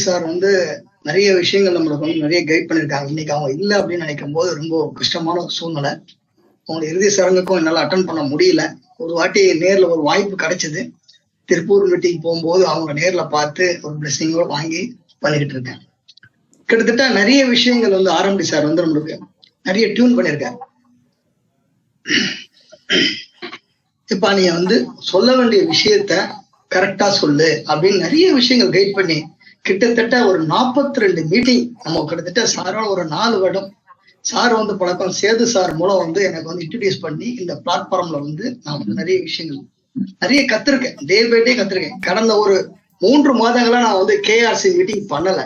Sir வந்து நிறைய விஷயங்கள் நம்மளுக்கு வந்து நிறைய கைட் பண்ணிருக்காங்க. இன்னைக்கு அவங்க இல்லை அப்படின்னு நினைக்கும் போது ரொம்ப கஷ்டமான ஒரு சூழ்நிலை. அவங்களோட இறுதி சடங்குக்கும் என்னால அட்டன் பண்ண முடியல. ஒரு வாட்டி நேர்ல ஒரு வாய்ப்பு கிடைச்சது. திருப்பூர் மீட்டிங் போகும்போது அவங்க நேர்ல பார்த்து ஒரு பிளெஸிங்கோட வாங்கி பண்ணிக்கிட்டு இருக்கேன். கிட்டத்தட்ட நிறைய விஷயங்கள் வந்து ஆரம்பி சார் வந்து நம்மளுக்கு நிறைய டியூன் பண்ணிருக்காரு. இப்ப நீ வந்து சொல்ல வேண்டிய விஷயத்த கரெக்டா சொல்லு அப்படின்னு நிறைய விஷயங்கள் கைட் பண்ணி கிட்டத்தட்ட ஒரு 42 மீட்டிங் நம்ம கிட்டத்தட்ட சாரோட ஒரு 4 வருடம் சார் வந்து பழக்கம் சேது சார் மூலம் வந்து எனக்கு வந்து இன்ட்ரடியூஸ் பண்ணி இந்த பிளாட்ஃபார்ம்ல வந்து நான் வந்து நிறைய விஷயங்கள் நிறைய கத்துருக்கேன். Day by day கத்துருக்கேன். கடந்த ஒரு 3 மாதங்களா நான் வந்து கேஆர்சி மீட்டிங் பண்ணல.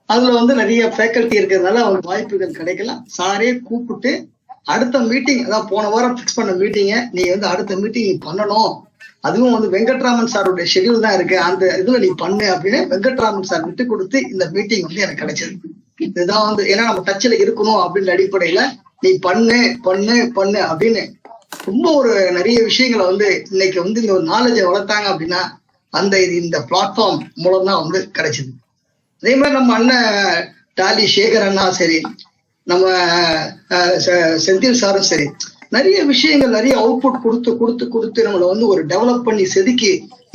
அதுல வந்து நிறைய ஃபேக்கல்ட்டி இருக்கிறதுனால அவங்களுக்கு வாய்ப்புகள் கிடைக்கல. சாரே கூப்பிட்டு அடுத்த மீட்டிங், அதான் போன வாரம் பிக்ஸ் பண்ண மீட்டிங்க நீ வந்து அடுத்த மீட்டிங் பண்ணணும், அதுவும் வந்து வெங்கட்ராமன் சாருடைய ஷெடியூல் தான் இருக்கு, அந்த இதுல நீ பண்ணு அப்படின்னு வெங்கட்ராமன் சார் விட்டு கொடுத்து இந்த மீட்டிங் வந்து எனக்கு கிடைச்சது. இதுதான் வந்து ஏன்னா நம்ம டச்ல இருக்கணும் அப்படின்ற அடிப்படையில நீ பண்ணு பண்ணு பண்ணு அப்படின்னு ரொம்ப ஒரு நிறைய விஷயங்களை வந்து இன்னைக்கு வந்து இந்த ஒரு நாலேஜை வளர்த்தாங்க அப்படின்னா அந்த இந்த பிளாட்ஃபார்ம் மூலம் தான் வந்து கிடைச்சது. அதே மாதிரி நம்ம அண்ணன் டாலி சேகர் அண்ணா சரி, நம்ம செந்தில் சாரும் சரி, நிறைய விஷயங்கள் நிறைய அவுட்புட் கொடுத்து கொடுத்து கொடுத்து நம்மளை வந்து ஒரு டெவலப் பண்ணி செதுக்கி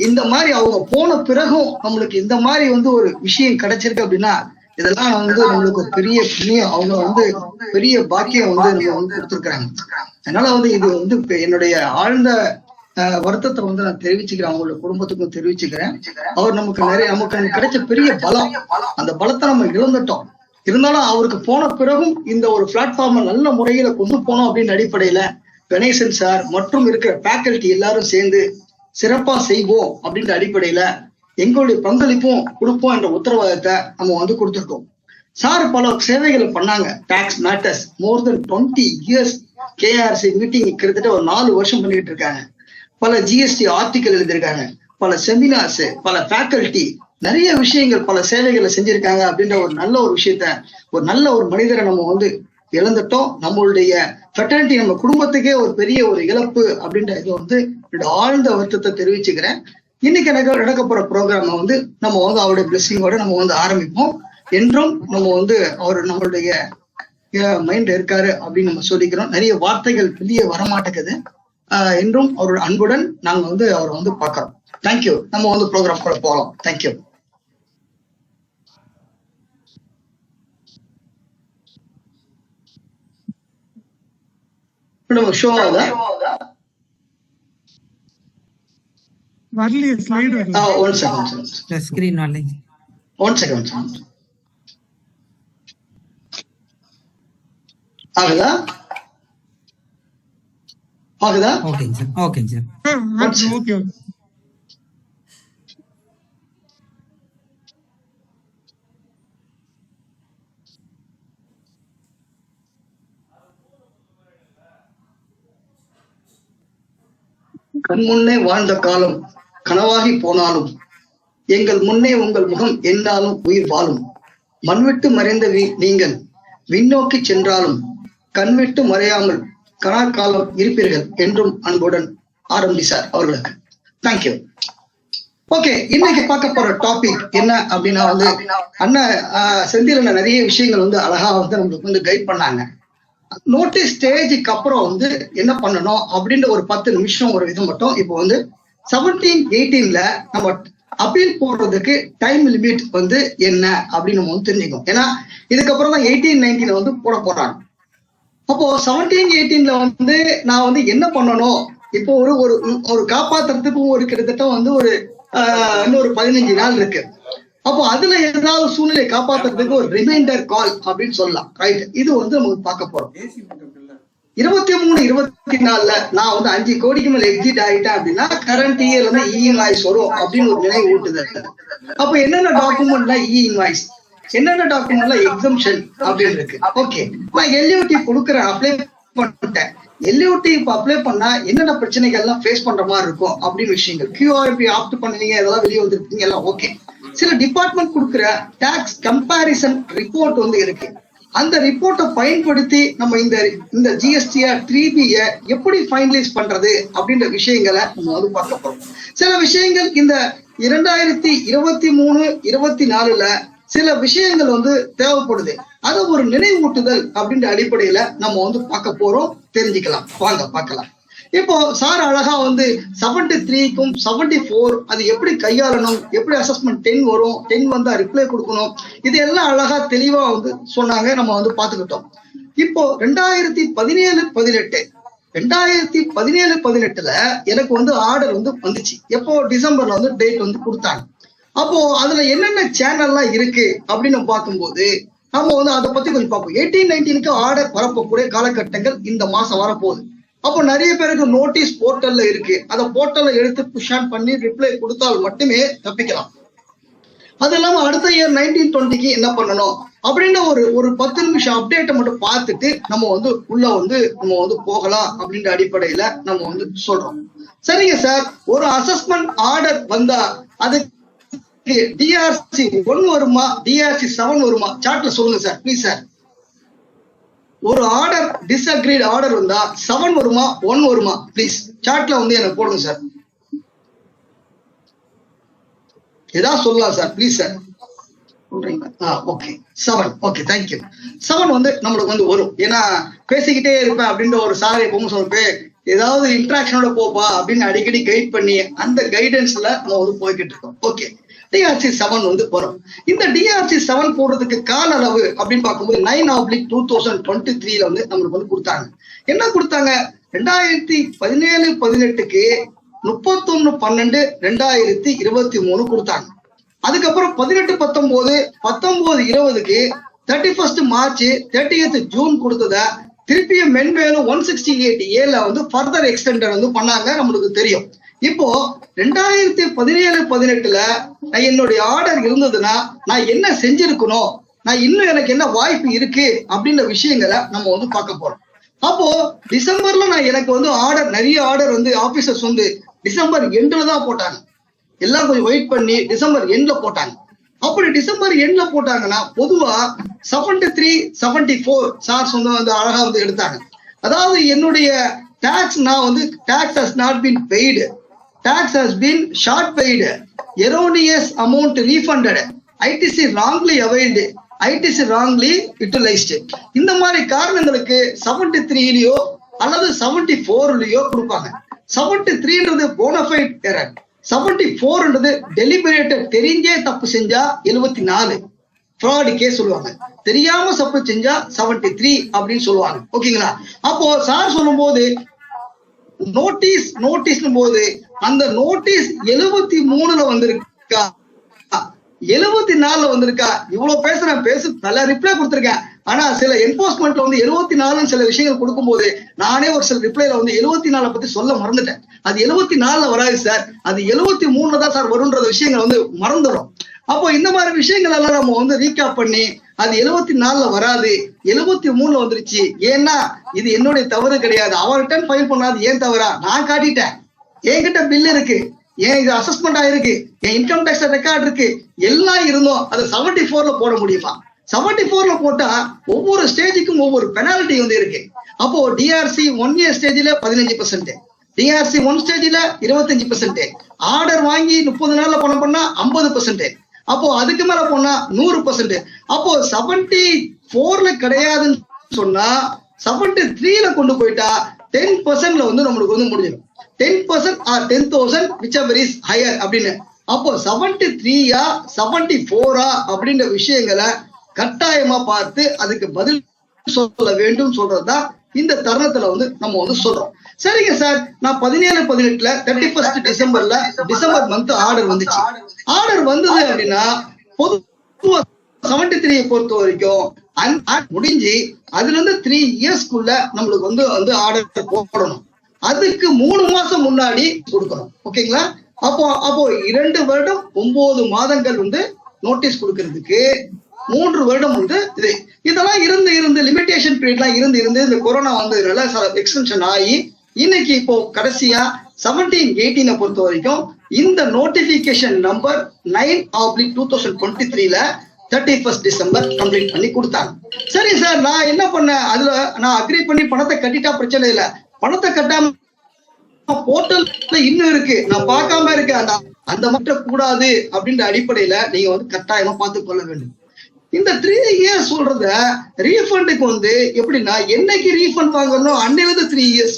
இந்த மாதிரி அவங்க போன பிறகும் நம்மளுக்கு இந்த மாதிரி வந்து ஒரு விஷயம் கிடைச்சிருக்கு அப்படின்னா இதெல்லாம் வந்து நம்மளுக்கு ஒரு பெரிய புண்ணியம், அவங்க வந்து பெரிய பாக்கியம் வந்து நம்ம வந்து கொடுத்துருக்காங்க. அதனால வந்து இது வந்து என்னுடைய ஆழ்ந்த வருத்தத்தை வந்து நான் தெரிவிச்சுக்கிறேன், அவங்களோட குடும்பத்துக்கும் தெரிவிச்சுக்கிறேன். அவர் நமக்கு கிடைச்ச பெரிய பலம், அந்த பலத்தை நம்ம இழந்துட்டோம். இருந்தாலும் அவருக்கு போன பிறகும் இந்த ஒரு பிளாட்ஃபார்மை நல்ல முறையில கொண்டு போனோம் அப்படின்னு அடிப்படையில கணேசன் சார் மற்றும் இருக்கிற ஃபேக்கல்ட்டி எல்லாரும் சேர்ந்து சிறப்பா செய்வோம் அப்படின்ற அடிப்படையில எங்களுடைய பங்களிப்பும் கொடுப்போம் என்ற உத்தரவாதத்தை நம்ம வந்து கொடுத்துருக்கோம். சார் பல சேவைகளை பண்ணாங்க. டாக்ஸ் மேட்டர்ஸ் மோர் தென் 20 இயர்ஸ் கேஆர்சி மீட்டிங் கிட்டத்தட்ட ஒரு 4 வருஷம் பண்ணிட்டு இருக்காங்க. பல ஜிஎஸ்டி ஆர்டிக்கல் எழுதியிருக்காங்க, பல செமினார்ஸ், பல ஃபேக்கல்ட்டி நிறைய விஷயங்கள் பல சேவைகளை செஞ்சிருக்காங்க. அப்படின்ற ஒரு நல்ல ஒரு விஷயத்த, ஒரு நல்ல ஒரு மனிதரை நம்ம வந்து இழந்துட்டோம். நம்மளுடைய ஃபெட்டர்னிட்டி நம்ம குடும்பத்துக்கே ஒரு பெரிய ஒரு இழப்பு அப்படின்ற இது வந்து ஆழ்ந்த வருத்தத்தை தெரிவிச்சுக்கிறேன். இன்னைக்கு எனக்கு நடக்க போற ப்ரோக்ராம் வந்து நம்ம வந்து அவருடைய பிளெஸிங்கோட நம்ம வந்து ஆரம்பிப்போம். என்றும் நம்ம வந்து அவர் நம்மளுடைய மைண்ட் இருக்காரு அப்படின்னு நம்ம சொல்லிக்கிறோம். நிறைய வார்த்தைகள் வெளியே வரமாட்டேங்குது. என்றும் அவரோட அன்புடன் நாங்க வந்து அவரை வந்து பார்க்கிறோம். தேங்க்யூ. நம்ம வந்து ப்ரோக்ராம் கூட போகலாம். தேங்க்யூ. ஷோ ஆகுதா? வரலையே ஸ்லைடு வரல. ஒன் செகண்ட் ஸ்கிரீன் வரல. ஒன் செகண்ட் ஆகுதா? ஆகுதா? ஓகேங்க சார். ஓகேங்க சார். ஓகே. கண் முன்னே வாழ்ந்த காலம் கனவாகி போனாலும் எங்கள் முன்னே உங்கள் முகம் என்றாலும் உயிர் வாழும். மண்விட்டு மறைந்த நீங்கள் விண்ணோக்கி சென்றாலும் கண்விட்டு மறையாமல் கனாக்காலம் இருப்பீர்கள் என்றும் அன்புடன் ஆரம்பி சார் அவர்களுக்கு தேங்க்யூ. ஓகே, இன்னைக்கு பார்க்க போற டாபிக் என்ன அப்படின்னா வந்து அண்ணன் செந்தில் நிறைய விஷயங்கள் வந்து அழகா வந்து நம்மளுக்கு வந்து கைட் பண்ணாங்க. நோட்டீஸ் ஸ்டேஜுக்கு அப்புறம் வந்து என்ன பண்ணணும் அப்படின்ற ஒரு 10 நிமிஷம் ஒரு இது மட்டும். இப்போ வந்து 17, 18ல நம்ம அப்பீல் போடுறதுக்கு டைம் லிமிட் வந்து என்ன அப்படின்னு நம்ம வந்து தெரிஞ்சுக்கணும். ஏன்னா இதுக்கப்புறம் தான் 18, 19 வந்து போட போறாங்க. அப்போ 17, 18ல வந்து நான் வந்து என்ன பண்ணணும், இப்போ ஒரு காப்பாத்துறதுக்கு ஒரு கிட்டத்தட்ட வந்து ஒரு இன்னொரு 15 நாள் இருக்கு. அப்போ அதுல ஏதாவது சூழ்நிலை காப்பாத்துறதுக்கு ஒரு ரிமைண்டர் கால் அப்படின்னு சொல்லலாம். ரைட், இது வந்து நமக்கு பார்க்க போறோம். 23, 24ல நான் வந்து 5 கோடிக்கு மேல எக்ஸிட் ஆகிட்டேன் அப்படின்னா கரண்ட் இயர்ல இருந்து இன்வாய்ஸ் வரும் அப்படின்னு ஒரு நினைவு ஊட்டுதல். அப்ப என்னென்ன டாக்குமெண்ட்ல இன்வாய்ஸ், என்னென்ன டாக்குமெண்ட்ல எக்ஸம்ஷன் அப்படின்னு இருக்கு. ஓகே, நான் எல்யூடி கொடுக்குறேன், அப்ளை பண்ணிட்டேன். எல்யூடி இப்ப அப்ளை பண்ணா என்னென்ன பிரச்சனைகள் எல்லாம் ஃபேஸ் பண்ற மாதிரி இருக்கும் அப்படின்னு விஷயங்கள். கியூஆர்பி ஆப்ட் பண்ணீங்க, இதெல்லாம் வெளியே வந்துருக்கீங்க எல்லாம் ஓகே. சில டிபார்ட்மெண்ட் கொடுக்குற டாக்ஸ் கம்பேரிசன் ரிப்போர்ட் வந்து இருக்கு. அந்த ரிப்போர்ட்டை பயன்படுத்தி நம்ம இந்த ஜிஎஸ்டிய 3B எப்படி ஃபைனலைஸ் பண்றது அப்படின்ற விஷயங்களை நம்ம வந்து பார்க்க போறோம். சில விஷயங்கள் இந்த 2023, 24ல சில விஷயங்கள் வந்து தேவைப்படுது. அது ஒரு நினைவூட்டுதல் அப்படின்ற அடிப்படையில நம்ம வந்து பார்க்க போறோம், தெரிஞ்சுக்கலாம். வாங்க பார்க்கலாம். இப்போ சார் அழகா வந்து 73க்கும் 74 அது எப்படி கையாளணும், எப்படி அசஸ்மெண்ட் 10 வரும், 10 வந்தா ரிப்ளை கொடுக்கணும், இது எல்லாம் அழகா தெளிவா வந்து சொன்னாங்க. நம்ம வந்து பாத்துக்கிட்டோம். இப்போ 2017-18 எனக்கு வந்து ஆர்டர் வந்து வந்துச்சு. எப்போ டிசம்பர்ல வந்து டேட் வந்து கொடுத்தாங்க. அப்போ அதுல என்னென்ன சேனல்லாம் இருக்கு அப்படின்னு பார்க்கும்போது நம்ம வந்து அதை பத்தி கொஞ்சம் பார்ப்போம். 18-19க்கு ஆர்டர் பரப்பக்கூடிய காலகட்டங்கள் இந்த மாசம் வரப்போகுது. அப்போ நிறைய பேருக்கு நோட்டீஸ் போர்ட்டல்ல இருக்கு. அதை போர்ட்டல்ல எடுத்து புஷ் ஆன் பண்ணி ரிப்ளை கொடுத்தால் மட்டுமே தப்பிக்கலாம். அது இல்லாம அடுத்த இயர் 19-20க்கு என்ன பண்ணணும் அப்படின்னு ஒரு 10 நிமிஷம் அப்டேட்டை மட்டும் பார்த்துட்டு நம்ம வந்து உள்ள வந்து நம்ம வந்து போகலாம் அப்படின்ற அடிப்படையில நம்ம வந்து சொல்றோம். சரிங்க சார், ஒரு அசஸ்மெண்ட் ஆர்டர் வந்தா அதுக்கு DRC 1 வருமா, DRC 7 வருமா? சார்ட்ல சொல்லுங்க சார், ப்ளீஸ் சார். ஒரு ஆர்டர் டிஸ்அக்ரீட் ஆர்டர் வந்தா 7 வருமா, 1 வருமா? ப்ளீஸ் சார்ட்ல வந்து எனக்கு போடுங்க சார். ஏதாவது சொல்லலாம் sir, please sir. Okay 7. Okay, thank you. 7 வந்து நம்மளுக்கு வந்து வரும். ஏன்னா பேசிக்கிட்டே இருப்பேன் அப்படின்ற ஒரு சார் எப்பவும் சொல்றேன், ஏதாவது இன்ட்ராக்ஷனோட போப்பா அப்படின்னு அடிக்கடி கைட் பண்ணி அந்த கைடன்ஸ்ல நம்ம வந்து போய்கிட்டு இருக்கோம். ஓகே, DRC 7 வந்து வரும். இந்த DRC 7 போடுறதுக்கு கால அளவு அப்படின்னு பார்க்கும்போது 9/2023 வந்து நம்மளுக்கு வந்து கொடுத்தாங்க. என்ன கொடுத்தாங்க? 2017-18க்கு 31/12/2023 கொடுத்தாங்க. அதுக்கப்புறம் 18-19, 19-20க்கு 31 மார்ச் 30 ஜூன் கொடுத்தத திருப்பியும் மென்மேலும் 168A வந்து ஃபர்தர் எக்ஸ்டெண்டட் வந்து பண்ணாங்க, நம்மளுக்கு தெரியும். இப்போ 2017-18ல நான் என்னுடைய ஆர்டர் இருந்ததுன்னா நான் என்ன செஞ்சிருக்கணும், நான் இன்னும் எனக்கு என்ன வாய்ப்பு இருக்கு அப்படின்ற விஷயங்களை நம்ம வந்து பார்க்க போறோம். அப்போ டிசம்பர்ல நான் எனக்கு வந்து ஆர்டர், நிறைய ஆர்டர் வந்து ஆபீசர்ஸ் வந்து டிசம்பர் எண்ட்ல தான் போட்டாங்க. எல்லாம் கொஞ்சம் வெயிட் பண்ணி டிசம்பர் எண்ட்ல போட்டாங்க. அப்படி டிசம்பர் எண்ட்ல போட்டாங்கன்னா பொதுவா 73-74 சார்ஸ் வந்து அழகா வந்து எடுத்தாங்க. அதாவது என்னுடைய டாக்ஸ், நான் வந்து tax has not been paid, tax has been short paid, erroneous amount refunded, ITC wrongly availed, ITC wrongly utilized. இந்த மாதிரி காரணங்களுக்கு 73லயோ அல்லது 74லயோ கொடுப்பாங்க. 73ன்றது போனஃபைட் எரர், 74ன்றது டெலிபரேட்டட், தெரிஞ்சே தப்பு செஞ்சா 74 ஃப்ராட் கேஸ் சொல்லுவாங்க, தெரியாம தப்பு செஞ்சா 73 அப்படின்னு சொல்லுவாங்க. ஓகேங்களா? அப்போ சார் சொல்லும் போது நோட்டீஸ் போது அந்த நோட்டீஸ் 73ல வந்திருக்கா, 74ல வந்திருக்கா? இவ்வளவு பேச பல ரிப்ளை கொடுத்திருக்கேன். ஆனா சில என்போர்ஸ்மெண்ட்ல வந்து 74 சில விஷயங்கள் கொடுக்கும் போது நானே ஒரு சில ரிப்ளைல வந்து 74 பத்தி சொல்ல மறந்துட்டேன். அது 74ல வராது சார், அது 73ல தான் சார் வரும்ன்ற விஷயங்கள் வந்து மறந்துடும். அப்போ இந்த மாதிரி விஷயங்கள் எல்லாம் நம்ம வந்து ரீகேப் பண்ணி அது 74ல வராது, 73ல வந்துருச்சு. ஏன்னா இது என்னுடைய தவறு கிடையாது, அவர்கிட்ட ஃபைல் பண்ணாது ஏன் தவறா, நான் காட்டிட்டேன், என்கிட்ட பில் இருக்கு, ஏன் இது அசஸ்மெண்ட் ஆயிருக்கு, என் இன்கம் டேக்ஸ் ரெக்கார்ட் இருக்கு, எல்லாம் இருந்தோம். அதை 74ல போட முடியுமா? 74ல போட்டா ஒவ்வொரு ஸ்டேஜுக்கும் ஒவ்வொரு பெனால்டி வந்து இருக்கு. அப்போ DRC 1A ஸ்டேஜ்ல 15%, DRC 1 ஸ்டேஜ்ல 25%, ஆர்டர் வாங்கி 30 நாள்ல பணம் பண்ணா 50%, அப்போ அதுக்கு மேல போனா 100%. அப்போ 74ல கிடையாதுன்னு சொன்னா 73ல கொண்டு போயிட்டா 10%ல வந்து நம்மளுக்கு வந்து முடிஞ்சிடும். 10% or 10,000 whichever is higher அப்படின்னு. அப்போ 73யா 74ஆ அப்படின்ற விஷயங்களை கட்டாயமா பார்த்து அதுக்கு பதில் சொல்ல வேண்டும் சொல்றதுதான் இந்த தருணத்துல வந்து நம்ம வந்து சொல்றோம். சரிங்க சார், நான் 17-18ல 31 டிசம்பர் மந்த் ஆர்டர் வந்துச்சு. ஆர்டர் வந்தது அப்படின்னா பொதுவா 73 பொறுத்த வரைக்கும் முடிஞ்சு அதுல இருந்து 3 இயர்ஸ்க்குள்ள நம்மளுக்கு வந்து ஆர்டர் போடணும். அதுக்கு 3 மாசம் முன்னாடி கொடுக்கணும். ஓகேங்களா? அப்போ 2 வருடம் 9 மாதங்கள் வந்து நோட்டீஸ் கொடுக்கறதுக்கு 3 வருடம் வந்து இதெல்லாம் இருந்து லிமிடேஷன் பீரியட்லாம் இருந்து இந்த கொரோனா வந்ததுனால எக்ஸ்டென்ஷன் ஆகி இன்னைக்கு இப்போ கடைசியா 17-18 பொறுத்த வரைக்கும் இந்த நோட்டிபிகேஷன் நம்பர் 9/2023ல 31 டிசம்பர் கம்ப்ளீட் பண்ணி கொடுத்தாங்க. சரி சார், நான் என்ன பண்ணேன், அதுல நான் அக்ரி பண்ணி பணத்தை கட்டிட்டா பிரச்சனை இல்லை, பணத்தை கட்டாம போர்ட்டல்ல இன்னும் இருக்கு, நான் பார்க்காம இருக்கேன், அந்த மாற்ற கூடாது அப்படின்ற அடிப்படையில நீங்க வந்து கட்டாயமா பார்த்து கொள்ள வேண்டும். இந்த 3 years சொல்றத ரீஃபண்டுக்கு வந்து எப்படின்னா என்னைக்கு ரீஃபண்ட் வாங்கணும் அன்னையிலிருந்து 3 years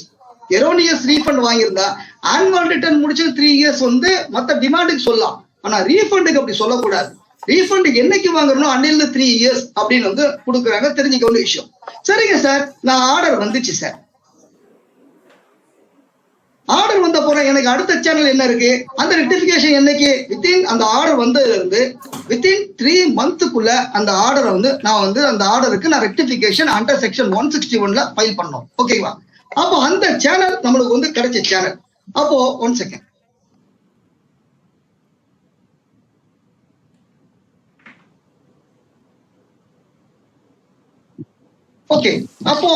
எரோனியஸ் ரீஃபண்ட் வாங்கியிருந்தா ஆனுவல் ரிட்டர்ன் முடிச்சு 3 years வந்து மத்த டிமாண்டுக்கு சொல்லலாம். ஆனா ரீஃபண்டுக்கு அப்படி சொல்லக்கூடாது. ரீஃபண்ட் என்னைக்கு வாங்கணும் அன்னையிலிருந்து 3 years அப்படின்னு வந்து கொடுக்குறாங்க. தெரிஞ்சுக்க வேண்டிய விஷயம். சரிங்க சார், நான் ஆர்டர் வந்துச்சு சார். ஆர்டர் வந்த போறேன், எனக்கு அடுத்த சேனல் என்ன இருக்கு, அந்த ரெக்டிபிகேஷன் என்னைக்கு வித்தின் அந்த ஆர்டர் வந்ததுல இருந்து வித்தின் 3 monthக்குள்ள அந்த ஆர்டரை வந்து நான் வந்து அந்த ஆர்டருக்கு நான் ரெக்டிபிகேஷன் அண்டர் செக்ஷன் 161ல ஃபைல் பண்ணோம். ஓகேவா? அப்போ அந்த சேனல் நம்மளுக்கு வந்து கிடைச்ச சேனல். அப்போ 1 second. ஓகே, அப்போ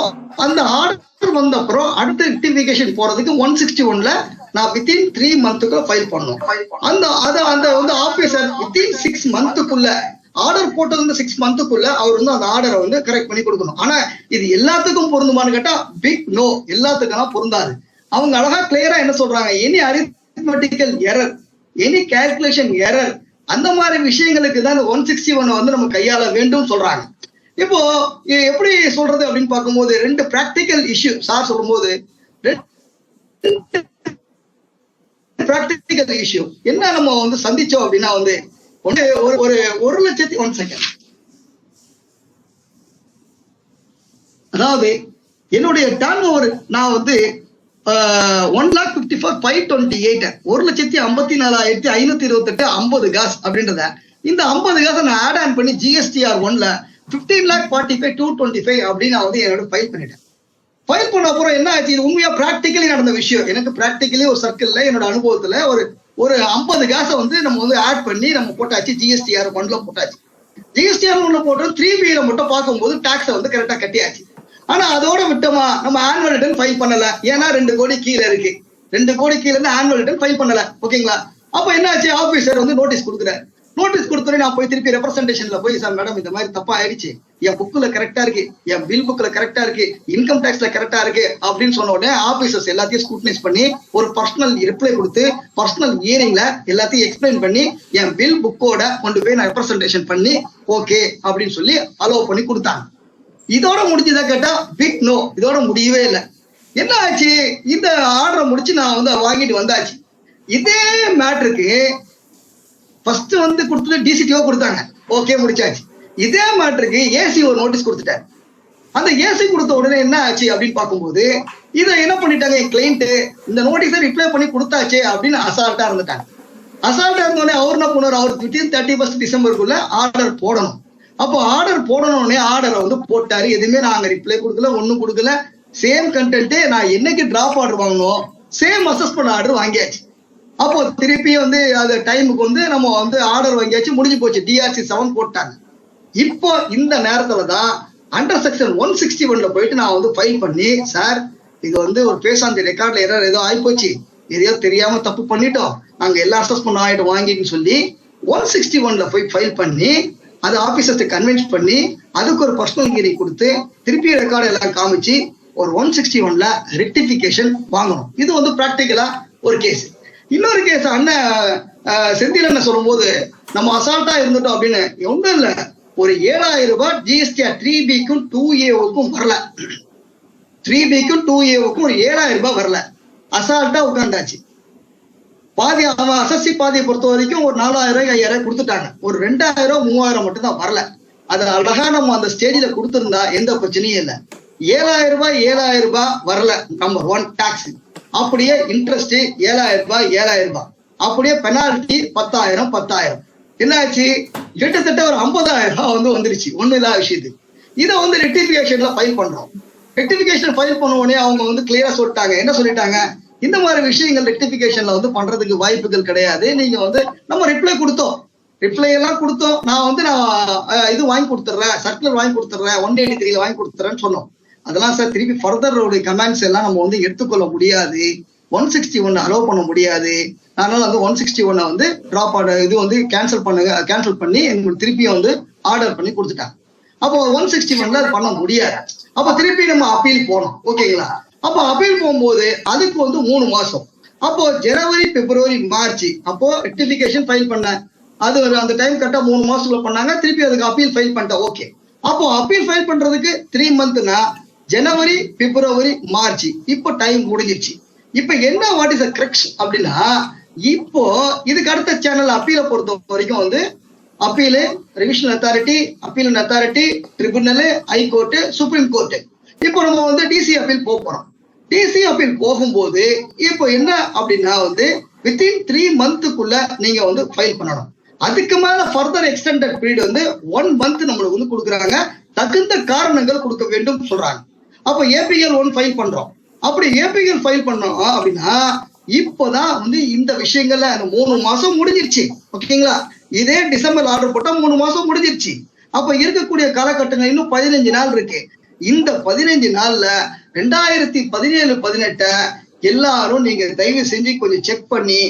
அந்த ஆர்டர் வந்த அப்புறம் அடுத்த ரெக்டிபிகேஷன் போறதுக்கு 161ல நான் வித்தின் 3 monthக்கு ஃபைல் பண்ணோம். அந்த வந்து ஆபீசர் வித்தின் 6 monthக்குள்ள ஆர்டர் போட்டது வந்து 6 monthக்குள்ள அவர் வந்து அந்த ஆர்டரை வந்து கரெக்ட் பண்ணி கொடுக்கணும். ஆனா இது எல்லாத்துக்கும் பொருந்துமான்னு கேட்டா பிக் நோ, எல்லாத்துக்கும் பொருந்தாது. அவங்க அழகா கிளியரா என்ன சொல்றாங்க, any arithmetical error, any calculation error, அந்த மாதிரி விஷயங்களுக்கு தான் 161 வந்து நம்ம கையாள வேண்டும் சொல்றாங்க. இப்போ எப்படி சொல்றது அப்படின்னு பார்க்கும்போது 2 பிராக்டிக்கல் இஷ்யூ சார் சொல்லும் போது பிராக்டிக்கல் இஷ்யூ என்ன நம்ம வந்து சந்திச்சோம் அப்படின்னா வந்து ஒரு 1,00,000 1 second. அதாவது என்னுடைய டர்ன் ஓவர் நான் வந்து 1,54,528 1,54,528 50 காசு அப்படின்றத இந்த 50 காசை நான் ஆட் ஆன் பண்ணி ஜிஎஸ்டிஆர் 1ல 15,45,225 அப்படின்னு நான் வந்து என்னோட ஃபைல் பண்ணிட்டேன். ஃபைல் பண்ண அப்புறம் என்ன ஆச்சு, இது உண்மையா பிராக்டிக்கலி நடந்த விஷயம். எனக்கு பிராக்டிக்கலி ஒரு சர்க்கிள்ல என்னோட அனுபவத்துல ஒரு 50 காசை வந்து நம்ம வந்து ஆட் பண்ணி நம்ம போட்டாச்சு. ஜிஎஸ்டிஆர் 1ல போட்டாச்சு. ஜிஎஸ்டிஆர் 1ல போட்டோம். 3Bல மட்டும் பார்க்கும்போது டாக்ஸை வந்து கரெக்டா கட்டியாச்சு. ஆனா அதோட விட்டோமா, நம்ம ஆனுவல் ரிட்டர்ன் ஃபைல் பண்ணல. ஏன்னா 2 கோடி கீழே இருக்கு. 2 கோடி கீழே இருந்து ஆனுவல் ரிட்டர்ன் ஃபைல் பண்ணல. ஓகேங்களா? அப்ப என்ன ஆச்சு, ஆபீசர் வந்து நோட்டீஸ் கொடுக்குறாரு. நோட்டீஸ் கொடுத்தோடனே நான் போய் திருப்பி ரெப்ரசன்டேஷன்ல போய், சார் மேடம் இந்த மாதிரி தப்பா ஆயிடுச்சு, என் புக்ல கரெக்டா இருக்கு, என் பில் புக்ல கரெக்டா இருக்கு, இன்கம் டாக்ஸ்ல கரெக்டா இருக்கு அப்படின்னு சொன்ன உடனே ஆபீசர்ஸ் எல்லாத்தையும் ஸ்க்ரூட்டனைஸ் பண்ணி ஒரு பர்சனல் ரிப்ளை கொடுத்து பர்சனல் ஹியரிங்ல எல்லாத்தையும் எக்ஸ்பிளைன் பண்ணி என் பில் புக்கோட கொண்டு போய் நான் ரெப்ரசன்டேஷன் பண்ணி ஓகே அப்படின்னு சொல்லி அலோவ் பண்ணி கொடுத்தாங்க. இதோட முடிஞ்சதை கேட்டா பிக் நோ, இதோட முடியவே இல்லை. என்ன ஆச்சு, இந்த ஆர்டரை முடிச்சு நான் வந்து வாங்கிட்டு வந்தாச்சு. இதே மேட்ருக்கு ஃபர்ஸ்ட் வந்து கொடுத்தது டிசிடிஓ கொடுத்தாங்க. ஓகே, முடிச்சாச்சு. இதே மேட்டருக்கு ஏசி ஒரு நோட்டீஸ் கொடுத்துட்டாரு. அந்த ஏசி கொடுத்த உடனே என்ன ஆச்சு அப்படின்னு பார்க்கும்போது இதை என்ன பண்ணிட்டாங்க, என் கிளைண்ட் இந்த நோட்டீஸை ரிப்ளை பண்ணி கொடுத்தாச்சே அப்படின்னு அசால்ட்டா இருந்துட்டாங்க. அசால்ட்டா இருந்தோடனே அவர் என்ன பண்ணுவார், அவருக்கு வித்தின் 31 டிசம்பருக்குள்ள ஆர்டர் போடணும். அப்போ ஆர்டர் போடணும்னே ஆர்டரை வந்து போட்டாரு. எதுவுமே நாங்க ரிப்ளை கொடுக்கல, ஒன்னும் கொடுக்கல. சேம் கண்டென்ட் நான் என்னைக்கு டிராப் ஆர்டர் வாங்கணும் சேம் அசஸ்மெண்ட் ஆர்டர் வாங்கியாச்சு. அப்போ திருப்பி வந்து அது டைமுக்கு வந்து நம்ம வந்து ஆர்டர் வாங்கியாச்சு, முடிஞ்சு போச்சு. டிஆர்சி 7 போட்டாங்க. இப்போ இந்த நேரத்துல தான் அண்டர் செக்ஷன் 161ல போயிட்டு நான் வந்து ஃபைல் பண்ணி, சார் இது வந்து ஒரு பேஸ் ஆன் தி ரெக்கார்ட்ல எரர் ஏதோ ஆயிப்போச்சு, எதையோ தெரியாம தப்பு பண்ணிட்டோம், நாங்க எல்லா அசஸ்மெண்ட் ஆயிட்டு வாங்கின்னு சொல்லி 161ல போய் ஃபைல் பண்ணி அது ஆபீசர்ஸ் கன்வின்ஸ் பண்ணி அதுக்கு ஒரு பர்சனல் ஹியரிங் கொடுத்து திருப்பி ரெக்கார்டு எல்லாம் காமிச்சு ஒரு 161ல ரெக்டிபிகேஷன் வாங்கணும். இது வந்து பிராக்டிக்கலா ஒரு கேஸ். இன்னொரு கேஸ் அண்ணன் செந்தில் என்ன சொல்லும் போது நம்ம அசால்ட்டா இருந்துட்டோம் அப்படின்னு, ஒன்றும் இல்லை, ஒரு 7,000 ரூபாய் ஜிஎஸ்டிஆர் 3Bக்கும் 2Aவுக்கும் வரல. 3Bக்கும் 2Aவுக்கும் ஒரு 7,000 ரூபாய் வரல. அசால்ட்டா உட்காந்தாச்சு. பாதி அவன் அசஸ்சி பாதியை பொறுத்த வரைக்கும் ஒரு 4,000 5,000 கொடுத்துட்டாங்க. ஒரு 2,000 3,000 மட்டும் தான் வரல. அது அழகா நம்ம அந்த ஸ்டேஜ்ல கொடுத்திருந்தா எந்த பிரச்சனையும் இல்லை. 7,000 ரூபாய் வரல. நம்பர் 1 டாக்ஸ், அப்படியே இன்ட்ரெஸ்ட் 7,000 ரூபாய், அப்படியே பெனால்டி 10,000. என்னாச்சு, கிட்டத்தட்ட ஒரு 50,000 வந்து வந்துருச்சு ஒண்ணு இல்லாத விஷயத்துக்கு. இதை வந்து ரெக்டிபிகேஷன்ல ஃபைல் பண்றோம். ரெக்டிபிகேஷன் ஃபைல் பண்ண உடனே அவங்க வந்து கிளியரா சொல்லிட்டாங்க. என்ன சொல்லிட்டாங்க, இந்த மாதிரி விஷயங்கள் ரெக்டிபிகேஷன்ல வந்து பண்றதுக்கு வாய்ப்புகள் கிடையாது. நீங்க வந்து நம்ம ரிப்ளை எல்லாம் கொடுத்தோம். நான் இது வாங்கி கொடுத்துட்றேன், சர்க்குலர் வாங்கி கொடுத்துட்றேன், 183ல வாங்கி கொடுத்துறேன்னு சொன்னோம். அதெல்லாம் சார் திருப்பி ஃபர்தர் கமெண்ட்ஸ் எல்லாம் நம்ம வந்து எடுத்துக்கொள்ள முடியாது. 161 அலோவ் பண்ண முடியாது. அதனால வந்து 161 வந்து டிராப் ஆர்டர் இது வந்து கேன்சல் பண்ணி எங்களுக்கு திருப்பியும் வந்து ஆர்டர் பண்ணி கொடுத்துட்டாங்க. அப்போ 161ல அது பண்ண முடியாது. அப்போ திருப்பி நம்ம அப்பீல் போனோம். ஓகேங்களா? அப்போ அப்பீல் போகும்போது அதுக்கு வந்து 3 மாசம். அப்போ ஜனவரி, பிப்ரவரி, மார்ச் அப்போ ரெக்டிபிகேஷன் ஃபைல் பண்ண அது அந்த டைம் கரெக்டா 3 மாசத்துல பண்ணாங்க, திருப்பி அதுக்கு அப்பீல் ஃபைல் பண்ணிட்டா. ஓகே, அப்போ அப்பீல் ஃபைல் பண்றதுக்கு 3 மந்த்னா ஜனவரி, பிப்ரவரி, மார்ச், இப்போ டைம் முடிஞ்சிருச்சு. இப்ப என்ன வாட் இஸ் கிரக்ஸ் அப்படின்னா, இப்போ இதுக்கு அடுத்த சேனல் அப்பீலை பொறுத்த வரைக்கும் வந்து appeal, revisional authority, appeal authority, tribunal, high court, supreme court. இப்போ நம்ம வந்து டிசி அப்பீல் போறோம். டிசி அப்பீல் போகும்போது இப்போ என்ன அப்படின்னா வந்து வித்தின் 3 மந்த்துக்குள்ள நீங்க வந்து ஃபைல் பண்ணணும். அதுக்கு மேல ஃபர்தர் எக்ஸ்டெண்டட் பீரியட் வந்து 1 மந்த் நம்மளுக்கு வந்து கொடுக்குறாங்க. தகுந்த காரணங்கள் கொடுக்க வேண்டும் சொல்றாங்க. அப்போ ஏபிஎல் 1 ஃபைல் பண்றோம். அப்படி ஏபிஎல் ஃபைல் பண்ணோம் அப்படின்னா இப்போதான் வந்து இந்த விஷயங்கள்ல அந்த 3 மாசம் முடிஞ்சிருச்சு. ஓகேங்களா? இதே டிசம்பர் ஆர்டர் போட்டா 3 மாசம் முடிஞ்சிருச்சு. அப்ப இருக்கக்கூடிய காலகட்டங்கள் இன்னும் 15 நாள் இருக்கு. இந்த 15 நாள்ல 2017-18 எல்லாரும் நீங்க தயவு செஞ்சு கொஞ்சம் செக் பண்ணி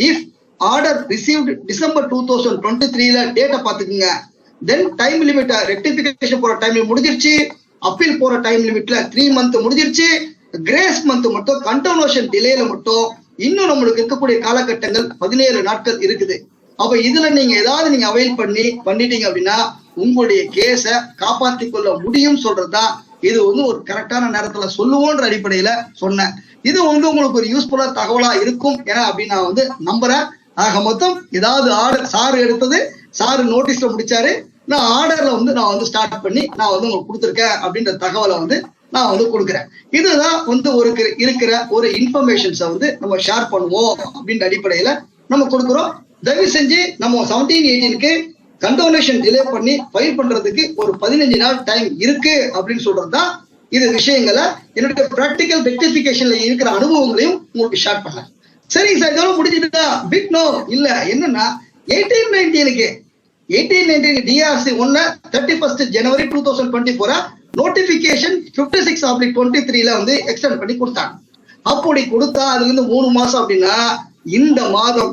இஃப் ஆர்டர் ரிசீவ்ட் டிசம்பர் 2023ல டேட்டை பாத்துக்குங்க. தென் டைம் லிமிட் ரெக்டிபிகேஷன் போற டைம் முடிஞ்சிருச்சு, அப்பீல் போற டைம் லிமிட்ல 3 மந்த் முடிஞ்சிருச்சு. கிரேஸ் மந்த் மட்டும் கண்டோனேஷன் டிலேல மட்டும் இன்னும் நம்மளுக்கு இருக்கக்கூடிய காலகட்டங்கள் 17 நாட்கள் இருக்குது. அப்ப இதுல நீங்க ஏதாவது நீங்க அவைல் பண்ணிட்டீங்க அப்படின்னா உங்களுடைய கேஸ காப்பாத்தி கொள்ள முடியும் சொல்றதுதான் இது வந்து ஒரு கரெக்டான நேரத்துல சொல்லுவோன்ற அடிப்படையில சொன்னேன். இது வந்து உங்களுக்கு ஒரு யூஸ்ஃபுல்லா தகவலா இருக்கும் ஏன்னா அப்படின்னு நான் வந்து நம்புறேன். ஆக மொத்தம் ஏதாவது ஆர்டர் சார் எடுத்தது, சார் நோட்டீஸ்ல முடிச்சாரு, நான் ஆர்டர்ல வந்து நான் வந்து ஸ்டார்ட் பண்ணி நான் வந்து உங்களுக்கு கொடுத்துருக்கேன் அப்படின்ற தகவலை வந்து நான் வந்து கொடுக்குறேன். இதுதான் வந்து ஒரு இருக்கிற ஒரு இன்ஃபர்மேஷன்ஸை வந்து நம்ம ஷேர் பண்ணுவோம் அப்படின்ற அடிப்படையில நம்ம கொடுக்குறோம். தயவு செஞ்சு நம்ம 17-18க்கு கண்டோனேஷன் டிலே பண்ணி ஃபைல் பண்றதுக்கு ஒரு 15 நாள் டைம் இருக்கு அப்படின்னு சொல்றதுதான் இது விஷயங்களை என்னுடைய பிராக்டிக்கல் ரெக்டிஃபிகேஷன்ல இருக்கிற அனுபவங்களையும் உங்களுக்கு ஷேர் பண்ணேன். சரிங்க சார், இதெல்லாம் முடிஞ்சுட்டா? பிக் நோ இல்ல. என்னன்னா 18-19க்கு டிஆர்சி 1 31 ஜனவரி 2024 நோட்டிபிகேஷன் 56/23ல வந்து எக்ஸ்டெண்ட் பண்ணி கொடுத்தாங்க. அப்படி கொடுத்தா அதுல இருந்து 3 மாசம் அப்படின்னா இந்த மாதம்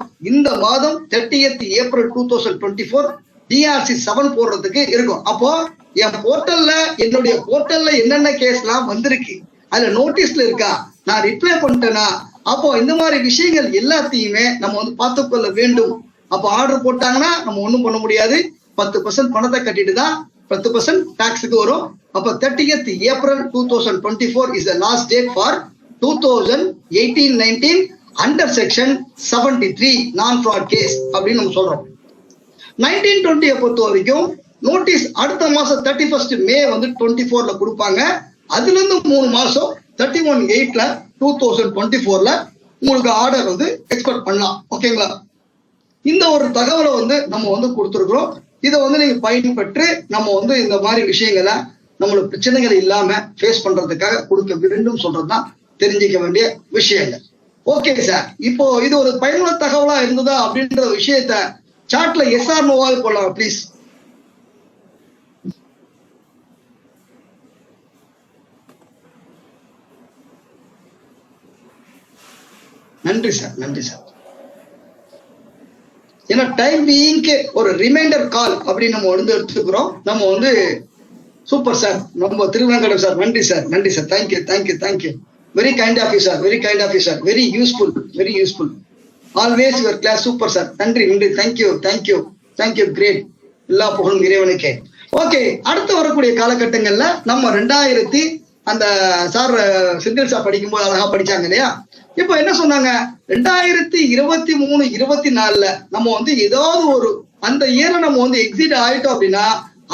30th ஏப்ரல் 2024 டிஆர்சி 7 போடுறதுக்கு இருக்கும். அப்போ என் போர்ட்டல்ல என்னுடைய போர்ட்டல்ல என்னென்ன கேஸ்லாம் வந்திருக்கு, அதுல நோட்டீஸ்ல இருக்கா, நான் ரிப்ளை பண்ணிட்டேனா, அப்போ இந்த மாதிரி விஷயங்கள் எல்லாத்தையுமே நம்ம வந்து பார்த்துக்கொள்ள வேண்டும். அப்போ ஆர்டர் போட்டாங்கன்னா நம்ம ஒண்ணும் பண்ண முடியாது. 10% பணத்தை கட்டிட்டு தான் 10% டாக்ஸுக்கு வரும். அப்ப 30th April 2024 is the last date for 2018-19 under section 73 non-fraud case அப்படின்னு நம்ம சொல்றோம். 19-20 பொறுத்த வரைக்கும் நோட்டீஸ் அடுத்த மாசம் 31 மே வந்து 24ல கொடுப்பாங்க. அதுல இருந்து 3 மாசம் 31/8/2024ல உங்களுக்கு ஆர்டர் வந்து எக்ஸ்பெக்ட் பண்ணலாம். ஓகேங்களா? இந்த ஒரு தகவலை வந்து நம்ம வந்து கொடுத்துருக்குறோம். இதை வந்து நீங்க பயன்பெற்று நம்ம வந்து இந்த மாதிரி விஷயங்களை நம்மளுக்கு பிரச்சனைகள் இல்லாம ஃபேஸ் பண்றதுக்காக கொடுக்க வேண்டும் சொல்றதுதான் தெரிஞ்சுக்க வேண்டிய விஷயங்கள். ஓகே சார், இப்போ இது ஒரு பயனுள்ள தகவலா இருந்ததா அப்படின்ற விஷயத்த சாட்ல எஸ்ஆர் நோவால் போடலாம் ப்ளீஸ். நன்றி சார், நன்றி சார். ஏன்னா டைம் பீயிங்க்கு ஒரு ரிமைண்டர் கால் அப்படின்னு நம்ம வந்து எடுத்துக்கிறோம். நம்ம வந்து சூப்பர் சார், நம்ம திருவேங்கடம் சார், நன்றி சார், நன்றி sir, thank you thank you thank you, very kind of you sir, very kind of you sir, very useful, very useful, always your class, super sir, நன்றி நன்றி, தேங்க்யூ தேங்க்யூ தேங்க்யூ, கிரேட், எல்லா புகழும் இறைவனுக்கே. Okay, அடுத்து வரக்கூடிய காலகட்டங்கள்ல நம்ம 2000 அந்த சார் சிங்கிள் சார் படிக்கும்போது அழகா படிச்சாங்க இல்லையா? இப்போ என்ன சொன்னாங்க, 2023-24ல நம்ம வந்து ஏதாவது ஒரு அந்த இயரை நம்ம வந்து எக்ஸிட் ஆயிட்டோம் அப்படின்னா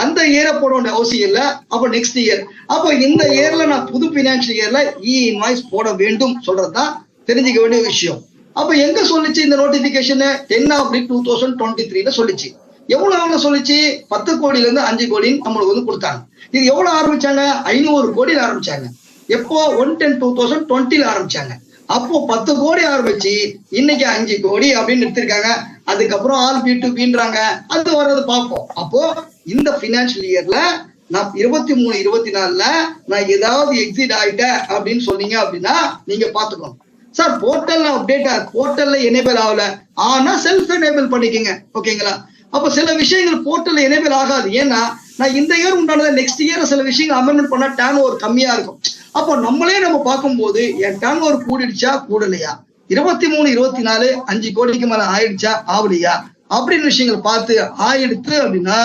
அந்த இயரை போட வேண்டிய அவசியம் இல்லை. அப்போ நெக்ஸ்ட் இயர், அப்போ இந்த இயர்ல நான் புது பினான்சியல் இயர்ல இன்வாய்ஸ் போட வேண்டும் சொல்றதுதான் தெரிஞ்சுக்க வேண்டிய விஷயம். அப்ப எங்க சொல்லிச்சு இந்த நோட்டிபிகேஷன் 10/2023ல சொல்லிச்சு. எவ்வளவு சொல்லிச்சு? 10 கோடியில இருந்து 5 கோடின்னு நம்மளுக்கு வந்து கொடுத்தாங்க. இது எவ்வளவு ஆரம்பிச்சாங்க? 500 கோடியில் ஆரம்பிச்சாங்க. எப்போ? 1/10/2020ல ஆரம்பிச்சாங்க. அப்போ 10 கோடி ஆரம்பிச்சு இன்னைக்கு 5 கோடி அப்படின்னு எடுத்திருக்காங்க. அதுக்கப்புறம் ஆல் B2Bன்றாங்க. அது வர்றது பார்ப்போம். அப்போ இந்த பினான்சியல் இயர்ல நான் 23-24ல நான் ஏதாவது எக்ஸிட் ஆயிட்டேன் அப்படின்னு சொன்னீங்க அப்படின்னா நீங்க பாத்துக்கணும். சார் போர்ட்டல்ல அப்டேட், போர்ட்டல்ல எனேபிள் ஆகல, ஆனா செல்ஃப் எனேபிள் பண்ணிக்கங்க. ஓகேங்களா? அப்ப சில விஷயங்கள் போர்ட்டல்ல எனேபிள் ஆகாது. ஏன்னா நான் இந்த இயர் உண்டானதை நெக்ஸ்ட் இயர் சில விஷயங்கள் அமெண்ட்மெண்ட் பண்ணா டர்ன் ஓவர் கம்மியா இருக்கும். அப்போ நம்மளே நம்ம பார்க்கும்போது என் டர்ன் ஓவர் கூடிடுச்சா கூடலையா, 23-24 5 கோடிக்கு மேல ஆயிடுச்சா ஆகலையா, அப்படின்னு விஷயங்கள் பார்த்து ஆயிடுத்து அப்படின்னா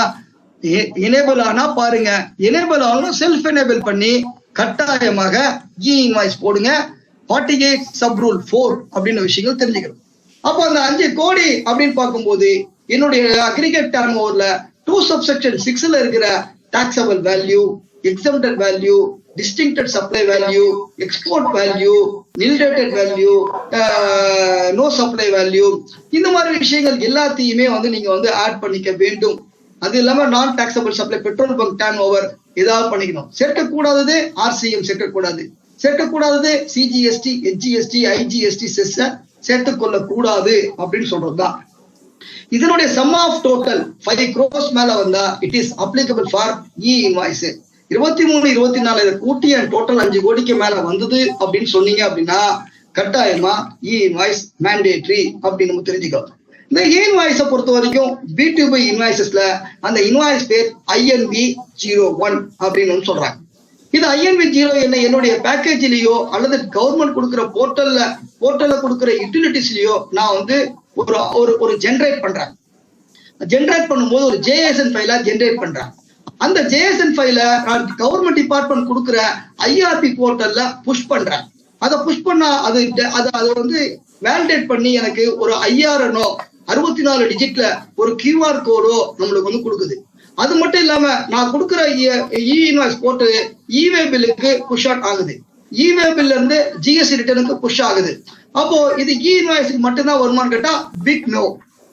எனேபிள் ஆனா பாருங்க, எனேபிள் ஆகணும் செல்ஃப் எனேபிள் பண்ணி கட்டாயமாக இ இன்வாய்ஸ் போடுங்க. 48 சப் ரூல் 4 அப்படின்னு விஷயங்கள் தெரிஞ்சுக்கணும். அப்போ அந்த 5 கோடி அப்படின்னு பார்க்கும்போது என்னுடைய அக்ரிகேட் டர்ன் ஓவர்ல 2 சப்செக்ஷன் 6ல இருக்கிற taxable value, exempted value, distincted supply value, export value, nil rated value, no supply value, இந்த மாதிரி விஷயங்கள் எல்லாத்தையுமே நீங்க ஆட் பண்ணிக்க வேண்டும். அது இல்லாம நான் taxable supply petrol bunk turn over ஏதாவது பண்ணிக்கணும். சேர்க்கக்கூடாதது ஆர்சிஎம் சேர்க்கக்கூடாது, சேர்க்கக்கூடாதது சிஜிஎஸ்டி, ஹெச்ஜிஎஸ்டி, ஐஜிஎஸ்டி செஸ் சேர்த்துக்கொள்ள கூடாது அப்படின்னு சொல்றதுதான். இதனுடைய சம் ஆஃப் டோட்டல் 5 crores மேல வந்தா it is applicable for E invoice. 23, 24 கூட்டி டோட்டல் 5 கோடிக்கு மேல வந்தது அப்படின்னு சொன்னீங்க அப்படின்னா கட்டாயமா இ இன்வாய்ஸ் மேண்டேட்ரி அப்படின்னு நம்ம தெரிஞ்சுக்கலாம். இந்த இ இன்வாய்ஸை பொறுத்த வரைக்கும் B2B இன்வாய்சஸ்ல அந்த இன்வாய்ஸ் பேர் INV01 அப்படின்னு சொல்றாங்க. இது INV0 என்னுடைய பேக்கேஜ்லயோ அல்லது கவர்மெண்ட் கொடுக்குற போர்ட்டல்ல கொடுக்குற யூட்டிலிட்டிஸ்லயோ நான் ஒரு ஜென்ரேட் பண்றேன். ஜென்ரேட் பண்ணும்போது ஒரு JSN ஃபைலா ஜென்ரேட் பண்றேன். அந்த JSN ஃபைல நான் கவர்மெண்ட் டிபார்ட்மெண்ட் கொடுக்குற IRP போர்ட்டல்ல புஷ் பண்றேன். அதை புஷ் பண்ணா அது வேலிடேட் பண்ணி எனக்கு ஒரு IRNO 64 டிஜிட்ல ஒரு QR கோடோ நம்மளுக்கு கொடுக்குது. அது மட்டும் இல்லாம நான் கொடுக்குற இ இன்வாய்ஸ் போட்டு இவே பில்லுக்கு புஷ் அவுட் ஆகுது, இவே பில்ல இருந்து ஜிஎஸ்டி ரிட்டர்னுக்கு புஷ் ஆகுது. அப்போ இது இ இன்வாய்ஸ்க்கு மட்டும்தான் வருமானு கேட்டா பிக் நோ.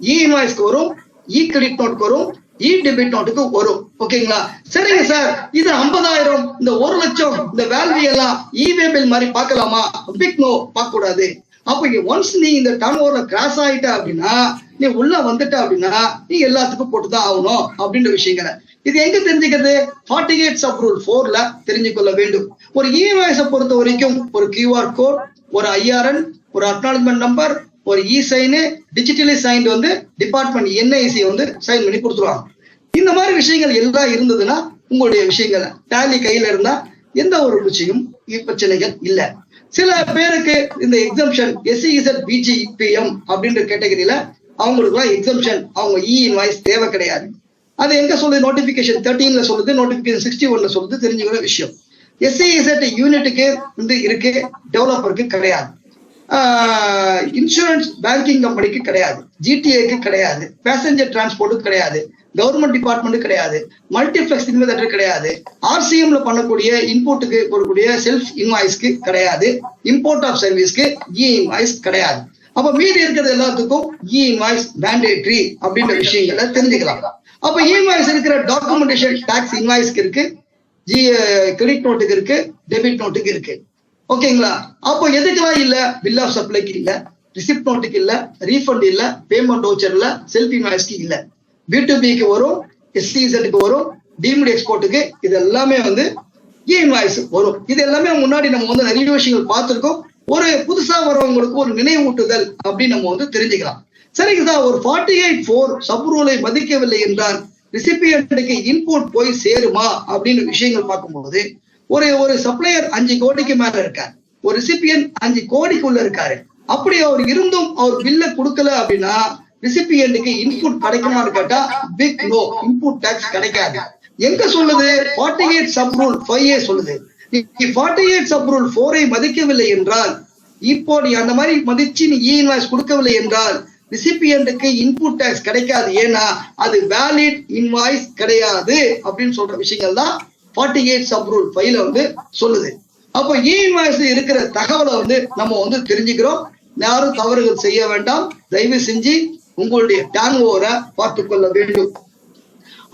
இ இன்வாய்ஸ்க்கு வரும், இ கிரெடிட் நோட்டுக்கு வரும், இ டெபிட் நோட்டுக்கு வரும். ஓகேங்களா? சரிங்க சார், இது 50,000 இந்த 1 லட்சம் இந்த வேல்யூ எல்லாம் இவே பில் மாதிரி பார்க்கலாமா? பிக் நோ, பார்க்க கூடாது. அப்ப ஒன்ஸ் நீ இந்த டர்ன் ஓவர்ல கிராஸ் ஆயிட்ட அப்படின்னா, நீ உள்ள வந்துட்ட அப்படின்னா நீ எல்லாத்துக்கும் போட்டுதான் ஆகணும் அப்படின்ற விஷயங்களை இது எங்க தெரிஞ்சுக்கிறது? 48 சப் ரூல் 4ல தெரிஞ்சு கொள்ள வேண்டும். ஒரு இஎம்ஐஸை பொறுத்த வரைக்கும் ஒரு QR கோட், ஒரு IRN, ஒரு அக்னாலஜ்மெண்ட் நம்பர், ஒரு e sign, digitally signed department NIC sign பண்ணி கொடுத்துருவாங்க. இந்த மாதிரி விஷயங்கள் எல்லாம் இருந்ததுன்னா உங்களுடைய விஷயங்கள் டேலி கையில இருந்தா எந்த ஒரு பிரச்சனைகள் இல்லை. சில பேருக்கு இந்த எக்ஸம்ஷன் SEZ BGPM அப்படின்ற கேட்டகரியில அவங்களுக்கு எக்ஸம்ஷன், அவங்க இ இன்வாய்ஸ் தேவை கிடையாது. அது எங்க சொல்லுது? நோட்டிபிகேஷன் 13ல சொல்லுது, நோட்டிபிகேஷன் 61ல சொல்லுது. தெரிஞ்சுக்கிற விஷயம் SEZ யூனிட்டுக்கு இருக்கு, டெவலப்பருக்கு கிடையாது, இன்சூரன்ஸ் பேங்கிங் கம்பெனிக்கு கிடையாது, GTAக்கு கிடையாது, பேசஞ்சர் டிரான்ஸ்போர்ட்டுக்கு கிடையாது, கவர்மெண்ட் டிபார்ட்மெண்ட் கிடையாது, மல்டிபிளெக்ஸ் இன்வெஸ்டர் கிடையாது, RCMல பண்ணக்கூடிய இன்புட்டுக்கு போடக்கூடிய செல்ஃப் இன்வாய்ஸ்க்கு கிடையாது, இம்போர்ட் ஆஃப் சர்வீஸ்க்கு இ இன்வாய்ஸ் கிடையாது. அப்ப மீதி இருக்கிறது எல்லாத்துக்கும் இ இன்வாய்ஸ் மேண்டேட்ரி அப்படின்ற விஷயங்களை தெரிஞ்சுக்கலாம். அப்ப இ இன்வாய்ஸ் இருக்கிற டாக்குமெண்டேஷன் டாக்ஸ் இன்வாய்ஸ்க்கு இருக்கு, கிரெடிட் நோட்டுக்கு இருக்கு, டெபிட் நோட்டுக்கு இருக்கு. ஓகேங்களா? அப்போ எதுக்கெல்லாம் இல்ல? பில் ஆஃப் சப்ளைக்கு இல்ல, ரிசிப்ட் நோட்டுக்கு இல்ல, ரீஃபண்ட் இல்ல, பேமெண்ட் வவுச்சர்ல, செல்ஃப் இன்வாய்ஸ்க்கு இல்ல. B2Bக்கு வரும், SEZக்கு வரும், டீம்டு எக்ஸ்போர்ட்டுக்கு இது எல்லாமே இ இன்வாய்ஸ் வரும். இது எல்லாமே முன்னாடி நம்ம நிறைய விஷயங்கள் பார்த்திருக்கோம். ஒரு புதுசா வரவங்களுக்கு ஒரு நினைவூட்டுதல் அப்படின்னு நம்ம தெரிஞ்சுக்கலாம். சரிங்க சார், ஒரு 48(4) சப் ரூலை மதிக்கவில்லை என்றால் ரிசிபியன்ட்டுக்கு இன்புட் போய் சேருமா அப்படின்னு விஷயங்கள் பார்க்கும்போது ஒரு சப்ளையர் 5 கோடிக்கு மேல இருக்காரு, ஒரு ரிசிபியன் 5 கோடிக்குள்ள இருக்காரு. அப்படி அவர் இருந்தும் அவர் பில்ல கொடுக்கல அப்படின்னா ரிசிபியன்ட்டுக்கு இன்புட் கிடைக்குமான்னு கேட்டா பிக் நோ, இன்புட் டாக்ஸ் கிடைக்காது. எங்க சொல்லுது? 48 சப் ரூல் 5A சொல்லுது. 48 சப் ரூல் 4ஐ மதிக்கவில்லை என்றால், இப்போ நீ அந்த மாதிரி மதிச்சு நீ இ இன்வாய்ஸ் கொடுக்கவில்லை என்றால் ரிசிபியன்ட்டுக்கு இன்புட் டாக்ஸ் கிடைக்காது. ஏன்னா அது வேலிட் இன்வாய்ஸ் கிடையாது அப்படின்னு சொல்ற விஷயங்கள் தான் 48 சப் ரூல் 5ல சொல்லுது. அப்போ இ இன்வாய்ஸ் இருக்கிற தகவலை நம்ம தெரிஞ்சுக்கிறோம். யாரும் தவறுகள் செய்ய வேண்டாம். தயவு செஞ்சு உங்களுடைய டர்ன் ஓவரை பார்த்து கொள்ள வேண்டும்.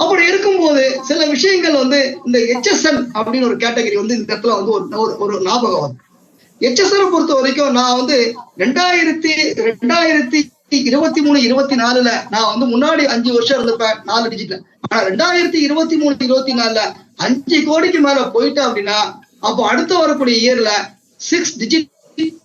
அப்படி இருக்கும்போது சில விஷயங்கள் இந்த HSN அப்படின்னு ஒரு கேட்டகரி இந்த இடத்துல ஒரு ஞாபகம் வந்து HSN பொறுத்த வரைக்கும் நான் 2023, 24ல நான் முன்னாடி 5 வருஷம் இருந்திருப்பேன் 4 டிஜிட்ல. ஆனா 2023, 24ல 5 கோடிக்கு மேல போயிட்டேன் அப்படின்னா அப்போ அடுத்த வரக்கூடிய இயர்ல 6 டிஜிட்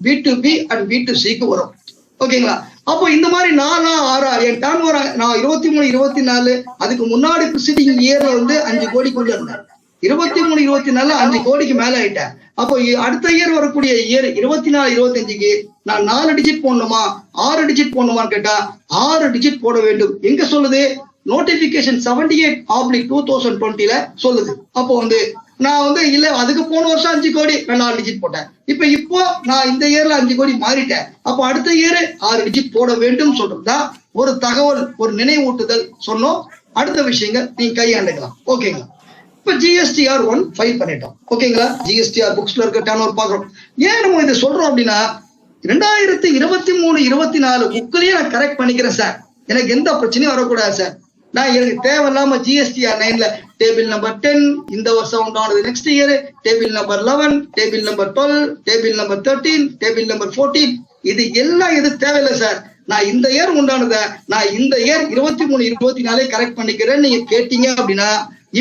B2B அண்ட் B2Cக்கு வரும். ஓகேங்களா? அப்போ இந்த மாதிரி 4 6 என் டர்ன் நான் 23, 24 அதுக்கு முன்னாடி ப்ரிசீடிங் இயர்ல 5 கோடிக்குள்ள இருந்தேன். 23 24 5 கோடிக்கு மேல ஆயிட்டேன். அப்போ அடுத்த இயர் வரக்கூடிய இயர் 24 25க்கு நான் 4 டிஜிட் போடணுமா 6 டிஜிட் போடணுமான்னு கேட்டா 6 டிஜிட் போட வேண்டும். எங்க சொல்லுது? நோட்டிபிகேஷன் 78/2020 சொல்லுது. அப்போ நான் இல்ல அதுக்கு போன வருஷம் 5 கோடி நான் 4 டிஜிட் போட்டேன். இப்போ நான் இந்த இயர்ல 5 கோடி மாறிட்டேன். அப்போ அடுத்த இயர் 6 டிஜிட் போட வேண்டும் சொல்றதுதான் ஒரு தகவல், ஒரு நினைவூட்டுதல் சொன்னோம். அடுத்த விஷயங்கள் நீங்க கையாண்டுக்கலாம். ஓகேங்களா? இப்ப GSTR 1 ஃபைல் பண்ணிட்டோம். ஓகேங்களா? GSTR புக்ஸ்ல இருக்க டர்ன் ஓவர் பாக்குறோம். ஏன் நம்ம இதை சொல்றோம் அப்படின்னா 2023-24 புக்லயே நான் கரெக்ட் பண்ணிக்கிறேன் சார், எனக்கு எந்த பிரச்சனையும் வரக்கூடாது சார். நான் எனக்கு தேவையில்லாம GSTR 9ல டேபிள் நம்பர் 10 இந்த வருஷம் உண்டானது next year, table number 11, table number 12, table number 13, table number 14 இது எல்லாம் எது தேவையில்லை சார். நான் இந்த இயர் உண்டானத நான் இந்த இயர் 23-24 கரெக்ட் பண்ணிக்கிறேன் நீங்க கேட்டீங்க அப்படின்னா,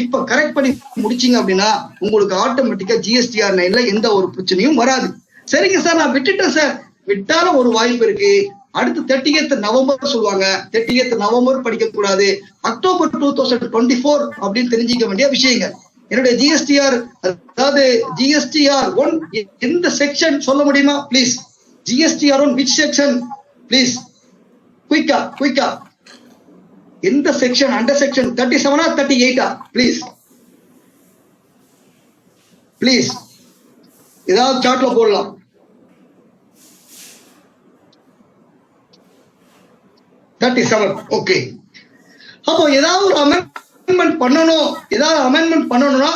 இப்ப கரெக்ட் பண்ணி முடிச்சீங்க அப்படின்னா உங்களுக்கு ஆட்டோமேட்டிக்கா GSTR 9ல எந்த ஒரு பிரச்சனையும் வராது. சரிங்க சார், நான் விட்டுட்டேன் சார். விட்டாலும் ஒரு வாய்ப்பு இருக்கு. அடுத்து 30th நவம்பர் சொல்லுவாங்க. 30th நவம்பர் படிக்க கூடாது, அக்டோபர் 2024 அப்படின்னு தெரிஞ்சுக்க வேண்டிய விஷயங்கள். என்னுடைய GSTR அதாவது GSTR 1 எந்த செக்ஷன் சொல்ல முடியுமா please? GSTR 1 which section please? குயிக்கா எந்த செக்ஷன்? அண்டர் செக்ஷன் 37 38 ப்ளீஸ் ஏதாவது சார்ட்ல போடலாம். 37. ஓகே. அப்போ ஏதாவது ஒரு அமெண்ட்மெண்ட் பண்ணணும்னா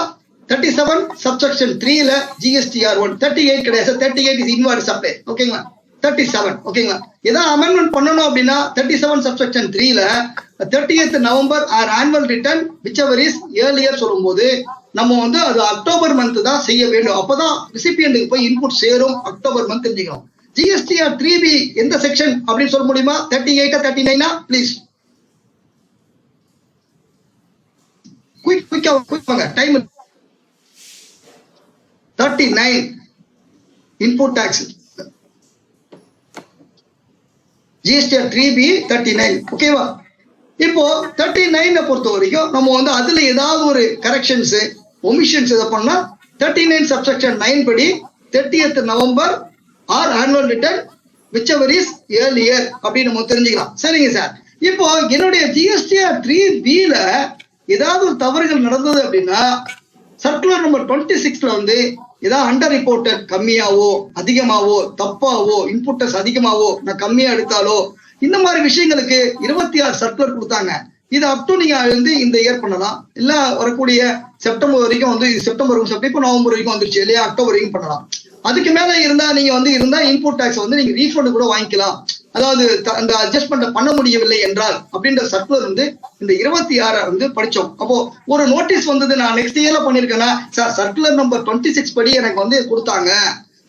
37 சப்செக்ஷன் 3ல GSTR 1 38 கிடையாது. 38 இஸ் இன்வாய்ஸ் சப்ளை. ஓகேங்களா? 37. ஓகேங்களா? ஏதாவது அமெண்ட்மெண்ட் பண்ணணும் அப்படின்னா 37 சப்செக்ஷன் 3ல 30th November or annual return whichever is earlier சொல்லும்போது நம்ம அது அக்டோபர் மந்த் தான் செய்ய வேண்டும். அப்பதான் ரிசிபியன்ட்டுக்கு போய் இன்புட் சேரும். அக்டோபர் மந்த் தெரிஞ்சுக்கணும். GSTR 3B எந்த செக்ஷன் அப்படின்னு சொல்ல முடியுமா? 38 39 ப்ளீஸ் குயிக்கா time. 39 input tax GSTR 3B 39. ஓகேவா? இப்போ 39 பொறுத்த வரைக்கும் நம்ம அதுல ஏதாவது ஒரு கரெக்ஷன்ஸ் ஒமிஷன்ஸ் எதை பண்ணா 39 சப்செக்ஷன் 9 படி 30th November or annual return whichever is earlier அப்படின்னு நம்ம தெரிஞ்சுக்கலாம். சரிங்க சார். இப்போ என்னுடைய GSTR 3Bல ஏதாவது ஒரு தவறுகள் நடந்தது அப்படின்னா சர்க்குலர் நம்பர் 26ல ஏதாவது அண்டர் ரிப்போர்ட்டட் கம்மியாவோ அதிகமாவோ தப்பாவோ இன்புட்டஸ் அதிகமாவோ நான் கம்மியா எடுத்தாலோ இந்த மாதிரி விஷயங்களுக்கு 26 சர்க்குலர் கொடுத்தாங்க. இது அப் டு நீங்க இந்த இயர் பண்ணலாம், இல்ல வரக்கூடிய செப்டம்பர் வரைக்கும் செப்டம்பர் இப்போ நவம்பர் வரைக்கும் வந்துருச்சு இல்லையா, அக்டோபர் வரைக்கும் பண்ணலாம். அதுக்கு மேல இருந்தா நீங்க இருந்தா இன்புட் டாக்ஸ் நீங்க ரீஃபண்ட் கூட வாங்கிக்கலாம். அதாவது அந்த அட்ஜஸ்ட்மெண்ட் பண்ண முடியவில்லை என்றால் அப்படின்ற சர்க்குலர் இந்த 26 படிச்சோம். அப்போ ஒரு நோட்டீஸ் நான் நெக்ஸ்ட் இயர்ல பண்ணிருக்கேன்னா சார் சர்க்குலர் நம்பர் 26 படி எனக்கு கொடுத்தாங்க,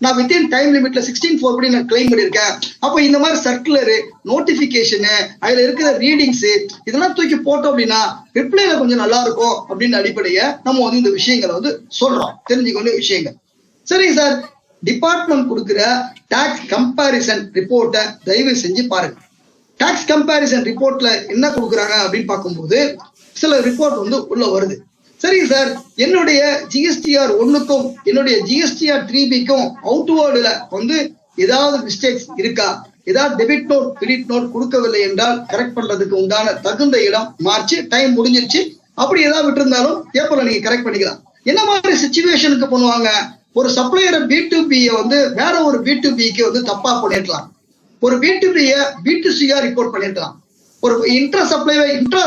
நான் வித்தின் டைம் லிமிட்ல 16/4 படி நான் கிளைம் பண்ணிருக்கேன். அப்போ இந்த மாதிரி சர்க்குலர் நோட்டிபிகேஷன் அதுல இருக்கிற ரீடிங்ஸ் இதெல்லாம் தூக்கி போட்டோம் அப்படின்னா ரிப்ளைல கொஞ்சம் நல்லா இருக்கும் அப்படின்னு அடிப்படைய நம்ம இந்த விஷயங்களை சொல்றோம், தெரிஞ்சுக்கொண்ட விஷயங்கள். சரிங்க சார். டிபார்ட்மெண்ட் கொடுக்கிற டாக்ஸ் கம்பேரிசன் ரிப்போர்ட்டை தயவு செஞ்சு பாருங்க. டாக்ஸ் கம்பேரிசன் ரிப்போர்ட்ல என்ன கொடுக்குறாங்க அப்படின்னு பார்க்கும்போது சில ரிப்போர்ட் உள்ள வருது. சரிங்க சார். என்னுடைய GSTR 1க்கும் என்னுடைய GSTR 3Bக்கும் அவுட்வேர்டுல ஏதாவது மிஸ்டேக்ஸ் இருக்கா, ஏதாவது டெபிட் நோட் கிரெடிட் நோட் கொடுக்கவில்லை என்றால் கரெக்ட் பண்றதுக்கு உண்டான தகுந்த இடம் மார்ச் டைம் முடிஞ்சிருச்சு. அப்படி ஏதாவது விட்டு இருந்தாலும் பேப்பர்ல நீங்க கரெக்ட் பண்ணிக்கலாம். என்ன மாதிரி சிச்சுவேஷனுக்கு பண்ணுவாங்க? ஒரு சப்ளையரை B2B வேற ஒரு B2Bக்கு தப்பா பண்ணிருக்கலாம். ஒரு B2B B2Cயா ரிப்போர்ட் பண்ணிருக்கலாம். ஒரு இன்ட்ரா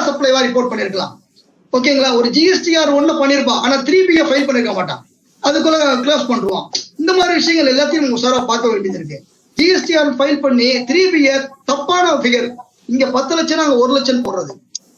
சப்ளைவா ரிப்போர்ட் பண்ணிருக்கலாம். ஓகேங்களா? ஒரு GSTR 1ல பண்ணிருப்பான், ஆனா 3B ஃபைல் பண்ணிருக்க மாட்டான், அதுக்குள்ள க்ளோஸ் பண்ணுவான். இந்த மாதிரி விஷயங்கள் எல்லாத்தையும் உசாரா பார்க்க வேண்டியது இருக்கு. GSTR ஃபைல் பண்ணி 3B தப்பான ஃபிகர், இங்க 10 லட்சம் அங்க 1 லட்சம் போடுறது.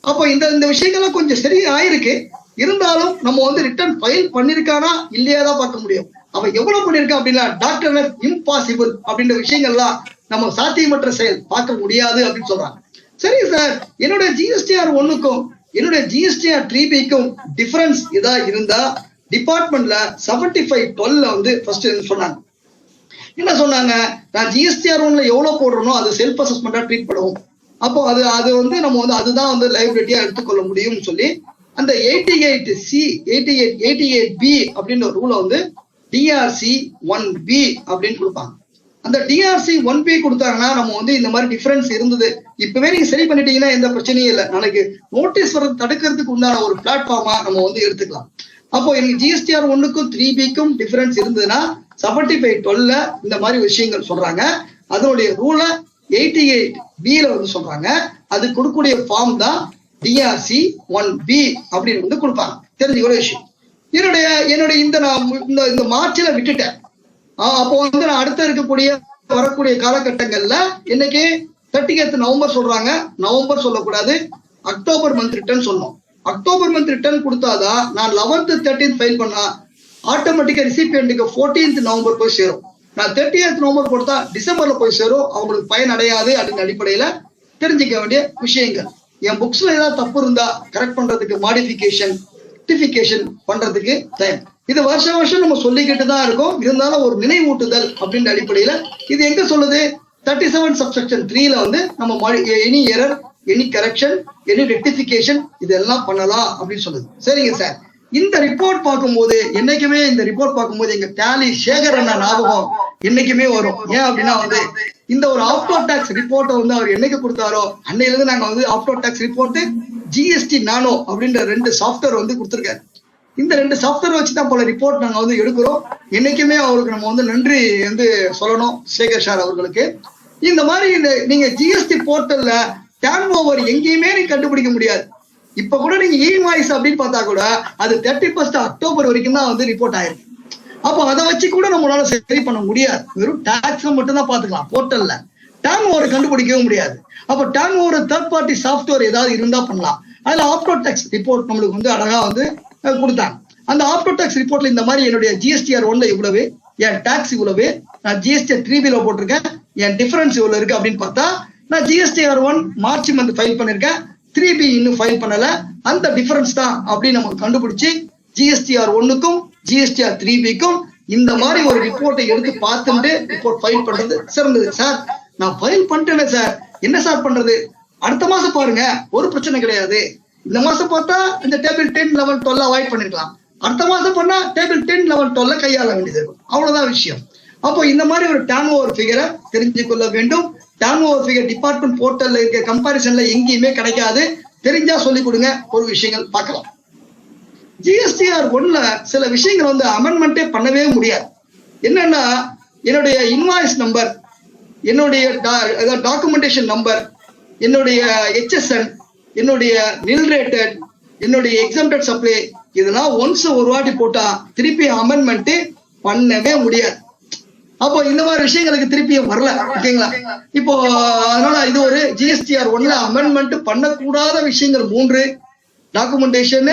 அப்போ இந்த விஷயங்கள்லாம் கொஞ்சம் சரியா ஆயிருக்கு. இருந்தாலும் நம்ம ரிட்டர்ன் ஃபைல் பண்ணிருக்கானா இல்லையாதான் பார்க்க முடியும். அவன் எவ்வளவு பண்ணிருக்கான் அப்படின்னா டாக்டர் இம்பாசிபிள் அப்படின்ற விஷயங்கள்லாம் நம்ம சாத்தியமற்ற செயல் பார்க்க முடியாது அப்படின்னு சொல்றாங்க. சரி சார், என்னுடைய GSTR 1க்கும் என்னுடைய GSTR 3Bக்கும் டிஃபரன்ஸ் இதா இருந்தா டிபார்ட்மெண்ட்ல 75/12 ஃபர்ஸ்ட் சொன்னாங்க. என்ன சொன்னாங்க? நான் GSTR 1ல எவ்வளவு போடுறனோ அது செல்ஃப் அசஸ்மெண்டா ட்ரீட் பண்ணுவோம். அப்போ அது நம்ம அதுதான் லைபிலிட்டியா எடுத்துக்கொள்ள முடியும்னு சொல்லி அந்த 88C 88B அப்படின்ற ஒரு ரூலை வந்து DRC 1B அப்படின்னு கொடுப்பாங்க. அந்த DRC 1B கொடுத்தாங்கன்னா நம்ம வந்து இந்த மாதிரி டிஃபரன்ஸ் இருந்தது இப்பவே நீங்க சரி பண்ணிட்டீங்கன்னா எந்த பிரச்சனையும் இல்லை. நாளைக்கு நோட்டீஸ் வர்றது தடுக்கிறதுக்கு உண்டான ஒரு பிளாட்ஃபார்மா நம்ம வந்து எடுத்துக்கலாம். அப்போ எனக்கு GSTR 1க்கும் 3Bக்கும் டிஃபரன்ஸ் இருந்ததுன்னா 7512 இந்த மாதிரி விஷயங்கள் சொல்றாங்க. அதனுடைய ரூலை 88Bல வந்து சொல்றாங்க. அது கொடுக்கக்கூடிய ஃபார்ம் தான் DRC 1B அப்படின்னு வந்து கொடுப்பாங்க. தெரிஞ்சுக்கிற விஷயம். என்னுடைய இந்த மார்ச்ல விட்டுட்டேன். அப்போ வந்து நான் அடுத்த இருக்கக்கூடிய வரக்கூடிய காலகட்டங்கள்ல இன்னைக்கு 30th நவம்பர் சொல்றாங்க. நவம்பர் சொல்லக்கூடாது, அக்டோபர் மந்த் ரிட்டர்ன் சொல்லணும். அக்டோபர் மந்த் ரிட்டர்ன் கொடுத்தாதான் நான் 11th 13th ஃபைல் பண்ணா ஆட்டோமேட்டிக்கா ரிசிபியன்ட்டுக்கு 14th நவம்பர் போய் சேரும். நான் 30th நவம்பர் கொடுத்தா டிசம்பர்ல போய் சேரும். அவங்களுக்கு பயன் அடையாது அப்படின்னு அடிப்படையில தெரிஞ்சுக்க வேண்டிய விஷயங்கள். என் புக்ஸ்ல ஏதாவது தப்பு இருந்தா கரெக்ட் பண்றதுக்கு மாடிஃபிகேஷன் ரெக்டிஃபிகேஷன் பண்றதுக்கு டைம். இது வருஷம் நம்ம சொல்லிக்கிட்டு தான் இருக்கோம். இருந்தாலும் ஒரு நினைவூட்டுதல் அப்படின்ற அடிப்படையில இது எங்க சொல்லுது 37 subsection 3ல வந்து நம்ம any error, any correction, any rectification இதெல்லாம் பண்ணலாம் அப்படின்னு சொல்லுது. சரிங்க சார். இந்த ரிப்போர்ட் பார்க்கும்போது என்னைக்குமே எங்க டேலி சேகர் அண்ணா ஞாபகம் என்னைக்குமே வரும். ஏன் அப்படின்னா வந்து இந்த ஒரு ஆஃப்டர் டாக்ஸ் ரிப்போர்ட்டை வந்து அவர் என்னைக்கு கொடுத்தாரோ அன்னையில இருந்து நாங்க வந்து ஆஃப்டர் டாக்ஸ் ரிப்போர்ட் GST நானோ அப்படின்ற 2 சாஃப்ட்வேர் வந்து கொடுத்துருக்காரு. இந்த 2 சாஃப்ட்வேர் வச்சுதான் பல ரிப்போர்ட் நாங்க வந்து எடுக்கிறோம். என்னைக்குமே அவருக்கு நம்ம வந்து நன்றி வந்து சொல்லணும் சேகர் சார் அவர்களுக்கு. இந்த மாதிரி நீங்க GST போர்ட்டல்ல டர்ன் ஓவர் எங்கேயுமே நீங்க கண்டுபிடிக்க முடியாது. இப்ப கூட நீங்க இன்வாய்ஸ் அப்படின்னு பார்த்தா கூட அது 31st அக்டோபர் வரைக்கும் தான் வந்து ரிப்போர்ட் ஆயிருக்கு. அப்போ அதை வச்சு கூட நம்மளால சரி பண்ண முடியாது. வெறும் டாக்ஸ் மட்டும் தான் பாத்துக்கலாம். போர்ட்டல்ல டர்ன் ஓவர் கண்டுபிடிக்கவும் முடியாது. அப்போ turn over third party software ஏதாவது இருந்தா பண்ணலாம். அதுல ஆஃப்டர் டாக்ஸ் ரிப்போர்ட் நம்மளுக்கு வந்து அழகா வந்து கொடுத்தாங்க. அந்த ஆஃப்டர் டாக்ஸ் ரிப்போர்ட்ல இந்த மாதிரி என்னுடைய GSTR 1ல இவ்வளவு, என் டாக்ஸ் இவ்வளவு, நான் GSTR 3Bல போட்டிருக்கேன், என் டிஃபரன்ஸ் இவ்வளவு இருக்கு அப்படின்னு பார்த்தா நான் GSTR 1 மார்ச் மந்த் ஃபைல் பண்ணிருக்கேன், 3B இன்னும் ஃபைல் பண்ணல. அந்த டிஃபரன்ஸ் தான் அப்படின்னு நம்ம கண்டுபிடிச்சு GSTR 1க்கும் GSTR 3Bக்கும் இந்த மாதிரி ஒரு ரிப்போர்ட்டை எடுத்து பார்த்துட்டு ரிப்போர்ட் ஃபைல் பண்றது சிறந்தது. சார் நான் ஃபைல் பண்ணிட்டேன் சார், என்ன சார் பண்றது? அடுத்த மாசம் பாருங்க, ஒரு பிரச்சனை கிடையாது. இந்த மாசம் பார்த்தா இந்த டேபிள் 10 11 12 அவாய்ட் பண்ணிருக்கலாம். அடுத்த மாசம் பண்ணா டேபிள் 10 11 12 கையாள வேண்டியது இருக்கும். அவ்வளவுதான் விஷயம். அப்போ இந்த மாதிரி ஒரு டர்ன் ஓவர் ஃபிகரை தெரிஞ்சு கொள்ள வேண்டும். டர்ன் ஓவர் ஃபிகர் டிபார்ட்மெண்ட் போர்ட்டல்ல இருக்க கம்பாரிசன்ல எங்கேயுமே கிடைக்காது. தெரிஞ்சா சொல்லிக் கொடுங்க, ஒரு விஷயங்கள் பார்க்கலாம். GSTR 1ல சில விஷயங்கள் வந்து அமெண்ட்மெண்டே பண்ணவே முடியாது. என்னன்னா என்னுடைய இன்வாய்ஸ் நம்பர், என்னுடைய டாக்குமெண்டேஷன் நம்பர், என்னுடைய HSN, என்னுடைய நில் ரேட்டட், என்னுடைய எக்ஸம்டட் சப்ளை இதெல்லாம் ஒன்ஸ் ஒரு வாட்டி போட்டா திருப்பி அமெண்ட்மெண்ட் பண்ணவே முடியாது. அப்போ இந்த மாதிரி விஷயங்களுக்கு திருப்பி வரல. ஓகேங்களா? இப்போ அதனால இது ஒரு GSTR 1ல அமெண்ட்மெண்ட் பண்ணக்கூடாத விஷயங்கள் 3: டாக்குமெண்டேஷன்,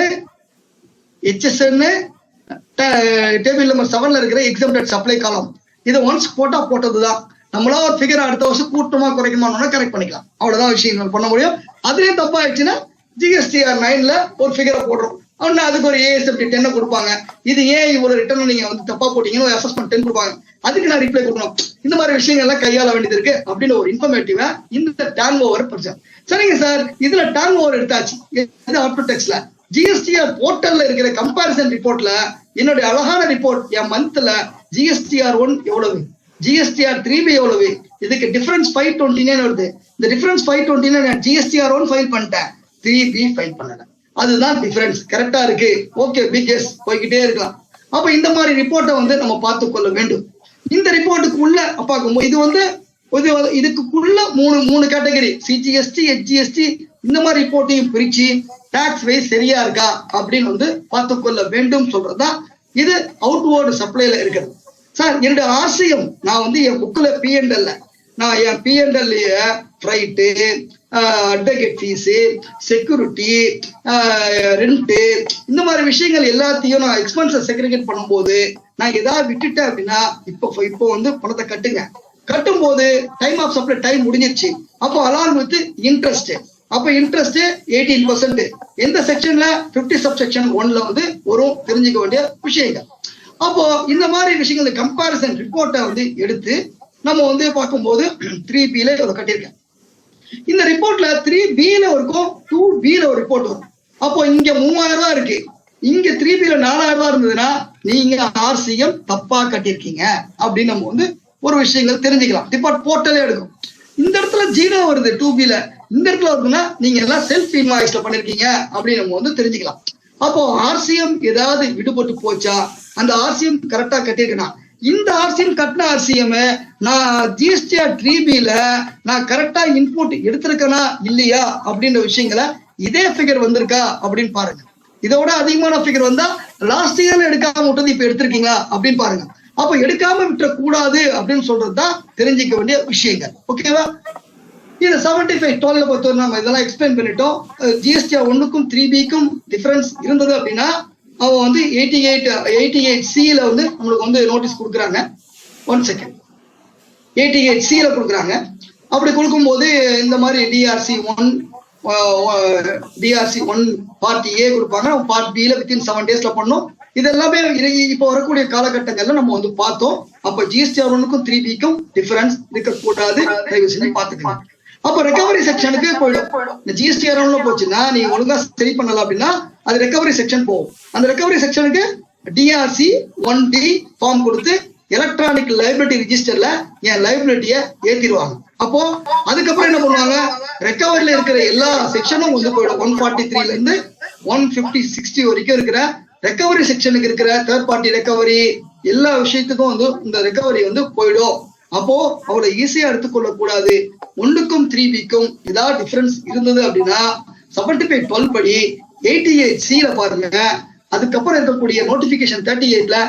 HSN, டேபிள் நம்பர் 7ல இருக்கிற எக்ஸம்டட் சப்ளை காலம். இதை ஒன்ஸ் போட்டா போட்டதுதான். நம்மளா ஒரு ஃபிகர் அடுத்த வருஷம் கூட்டமா குறைக்குமானோன்னா கரெக்ட் பண்ணிக்கலாம். அவ்வளவுதான் விஷயங்கள் பண்ண முடியும். அதுலயே தப்பா ஆயிடுச்சுன்னா GSTR 9ல ஒரு ஃபிகரை போடுறோம். அவனா அதுக்கு ஒரு ASFT 10 கொடுப்பாங்க. இது ஏன் இவ்வளவு ரிட்டர்ன் நீங்க வந்து தப்பா போட்டீங்கன்னு ஒரு அசஸ்மெண்ட் 10 கொடுப்பாங்க. அதுக்கு நான் ரிப்ளை கொடுக்கணும். இந்த மாதிரி விஷயங்கள் எல்லாம் கையாள வேண்டியது இருக்கு அப்படின்னு ஒரு இன்ஃபர்மேட்டிவா இந்த டர்ன் ஓவர் பிரச்சனை. சரிங்க சார், இதுல டர்ன் ஓவர் எடுத்தாச்சு. இது ஆஃப்டர் டாக்ஸ்ல GSTR போர்ட்டல்ல இருக்கிற கம்பாரிசன் ரிப்போர்ட்ல என்னுடைய அழகான ரிப்போர்ட் என் மந்த்ல GSTR 1 எவ்வளவு, GSTR 3B எவ்வளவு, இதுக்கு டிஃபரன்ஸ் 529 வருது. இந்த டிஃபரன்ஸ் 529 நான் GSTR 1 ஃபைல் பண்ணிட்டேன், 3B ஃபைல் பண்ணல. அதுதான் டிஃபரன்ஸ். கரெக்டா இருக்கு. ஓகே, பிக் எஸ் போய்கிட்டே இருக்கலாம். அப்ப இந்த மாதிரி ரிப்போர்ட்டை வந்து நம்ம பார்த்து கொள்ள வேண்டும். இந்த ரிப்போர்ட்டுக்கு உள்ள பார்க்கும்போது இது வந்து இதுக்குள்ள மூணு கேட்டகரி CGST, HGST இந்த மாதிரி ரிப்போர்ட்டையும் பிரிச்சு டாக்ஸ் வைஸ் சரியா இருக்கா அப்படின்னு வந்து பார்த்து கொள்ள வேண்டும் சொல்றதுதான் இது அவுட்வர்டு சப்ளைல இருக்கிறது. சார் என்னுடைய RCM நான் வந்து என் புக்ல P&L நான் என் P&L freight, advocate fees, security, rent இந்த மாதிரி விஷயங்கள் எல்லாத்தையும் நான் எக்ஸ்பென்ஸை செக்ரிகேட் பண்ணும்போது நான் ஏதாவது விட்டுட்டேன் அப்படின்னா இப்போ வந்து பணத்தை கட்டும் போது டைம் ஆஃப் சப்ளை டைம் முடிஞ்சிருச்சு. அப்போ அலாங் வித் இன்ட்ரெஸ்ட், அப்போ இன்ட்ரெஸ்ட் 18%. எந்த செக்ஷன்ல 50 சப்செக்ஷன் 1ல வந்து வரும் தெரிஞ்சுக்க வேண்டிய விஷயங்கள். அப்போ இந்த மாதிரி விஷயங்கள் கம்பாரிசன் ரிப்போர்ட்டை வந்து எடுத்து நம்ம வந்து பார்க்கும்போது 3Bல இவ்வளவு கட்டியிருக்கேன். இந்த ரிப்போர்ட்ல 3Bல இருக்கும், 2Bல ஒரு ரிப்போர்ட் வரும். அப்போ இங்க 3000 ரூபாய் இருக்கு, இங்க 3B 4000 ரூபாய் இருந்ததுன்னா நீங்க RCM தப்பா கட்டியிருக்கீங்க அப்படின்னு நம்ம வந்து ஒரு விஷயங்கள் தெரிஞ்சுக்கலாம். டிபார்ட் போர்ட்டலே எடுக்கும். இந்த இடத்துல 0 வருது 2B, இந்த இடத்துல வருதுன்னா நீங்க எல்லாம் செல்ஃப் இன்வாய்ஸ்ல பண்ணிருக்கீங்க அப்படின்னு நம்ம வந்து தெரிஞ்சுக்கலாம். அப்போ RCM ஏதாவது விடுபட்டு போச்சா, அந்த RCM கரெக்டா கட்டியிருக்கேனா, இந்த RCM கட்டின RCM நான் GSTR 3B நான் கரெக்டா இன்புட் எடுத்திருக்கேனா இல்லையா அப்படின்ற விஷயங்களை இதே ஃபிகர் வந்திருக்கா அப்படின்னு பாருங்க. இதோட அதிகமான ஃபிகர் வந்தா லாஸ்ட் இயர்ல எடுக்காம விட்டது இப்ப எடுத்திருக்கீங்களா அப்படின்னு பாருங்க. அப்ப எடுக்காம விட்டுற கூடாது அப்படின்னு சொல்றதுதான் தெரிஞ்சுக்க வேண்டிய விஷயங்கள். ஓகேவா? இந்த 7512 பொறுத்தவரை நம்ம இதெல்லாம் எக்ஸ்பிளைன் பண்ணிட்டோம். GSTR 1க்கும் 3Bக்கும் டிஃபரன்ஸ் இருந்தது அப்படின்னா அவன் வந்து 88C வந்து நம்மளுக்கு வந்து நோட்டீஸ் கொடுக்குறாங்க. 1 செகண்ட். 88C கொடுக்குறாங்க. அப்படி கொடுக்கும்போது இந்த மாதிரி DRC 1 பார்ட் A கொடுப்பாங்க, பார்ட் B வித்தின் 7 daysல பண்ணும். இது எல்லாமே இப்ப வரக்கூடிய காலகட்டங்கள்ல நம்ம வந்து பார்த்தோம். அப்ப GSTR 1க்கும் 3Bக்கும் டிஃபரன்ஸ் இருக்கக்கூடாது, தயவு செஞ்சு பாத்துக்கலாம். அப்ப ரெக்கவரி செக்ஷனுக்கு போயிடும். இந்த GSTR 1 போச்சுன்னா நீ ஒழுங்கா சரி பண்ணல அப்படின்னா அது ரெக்கவரி செக்ஷன் போகும். அந்த ரெக்கவரி செக்ஷனுக்கு DRC 1D ஃபார்ம் கொடுத்து எலக்ட்ரானிக் லைபிலிட்டி ரிஜிஸ்டர்ல என் லைபிலிட்டிய ஏத்திடுவாங்க. அப்போ அதுக்கப்புறம் என்ன பண்ணுவாங்க, ரெக்கவரியில இருக்கிற எல்லா செக்ஷனும் வந்து போயிடும். 143 இருந்து 150-60 வரைக்கும் இருக்கிற ரெக்கவரி செக்ஷனுக்கு இருக்கிற தேர்ட் பார்ட்டி ரெக்கவரி எல்லா விஷயத்துக்கும் வந்து இந்த ரெக்கவரி வந்து போயிடும். அப்போ அவளை ஈஸியா எடுத்துக்கொள்ள கூடாது. 1க்கும் 3Bக்கும் ஏதாவது டிஃபரன்ஸ் இருந்தது அப்படின்னா 7512 படி 88C பாருங்க. அதுக்கப்புறம் இருக்கக்கூடிய notification 38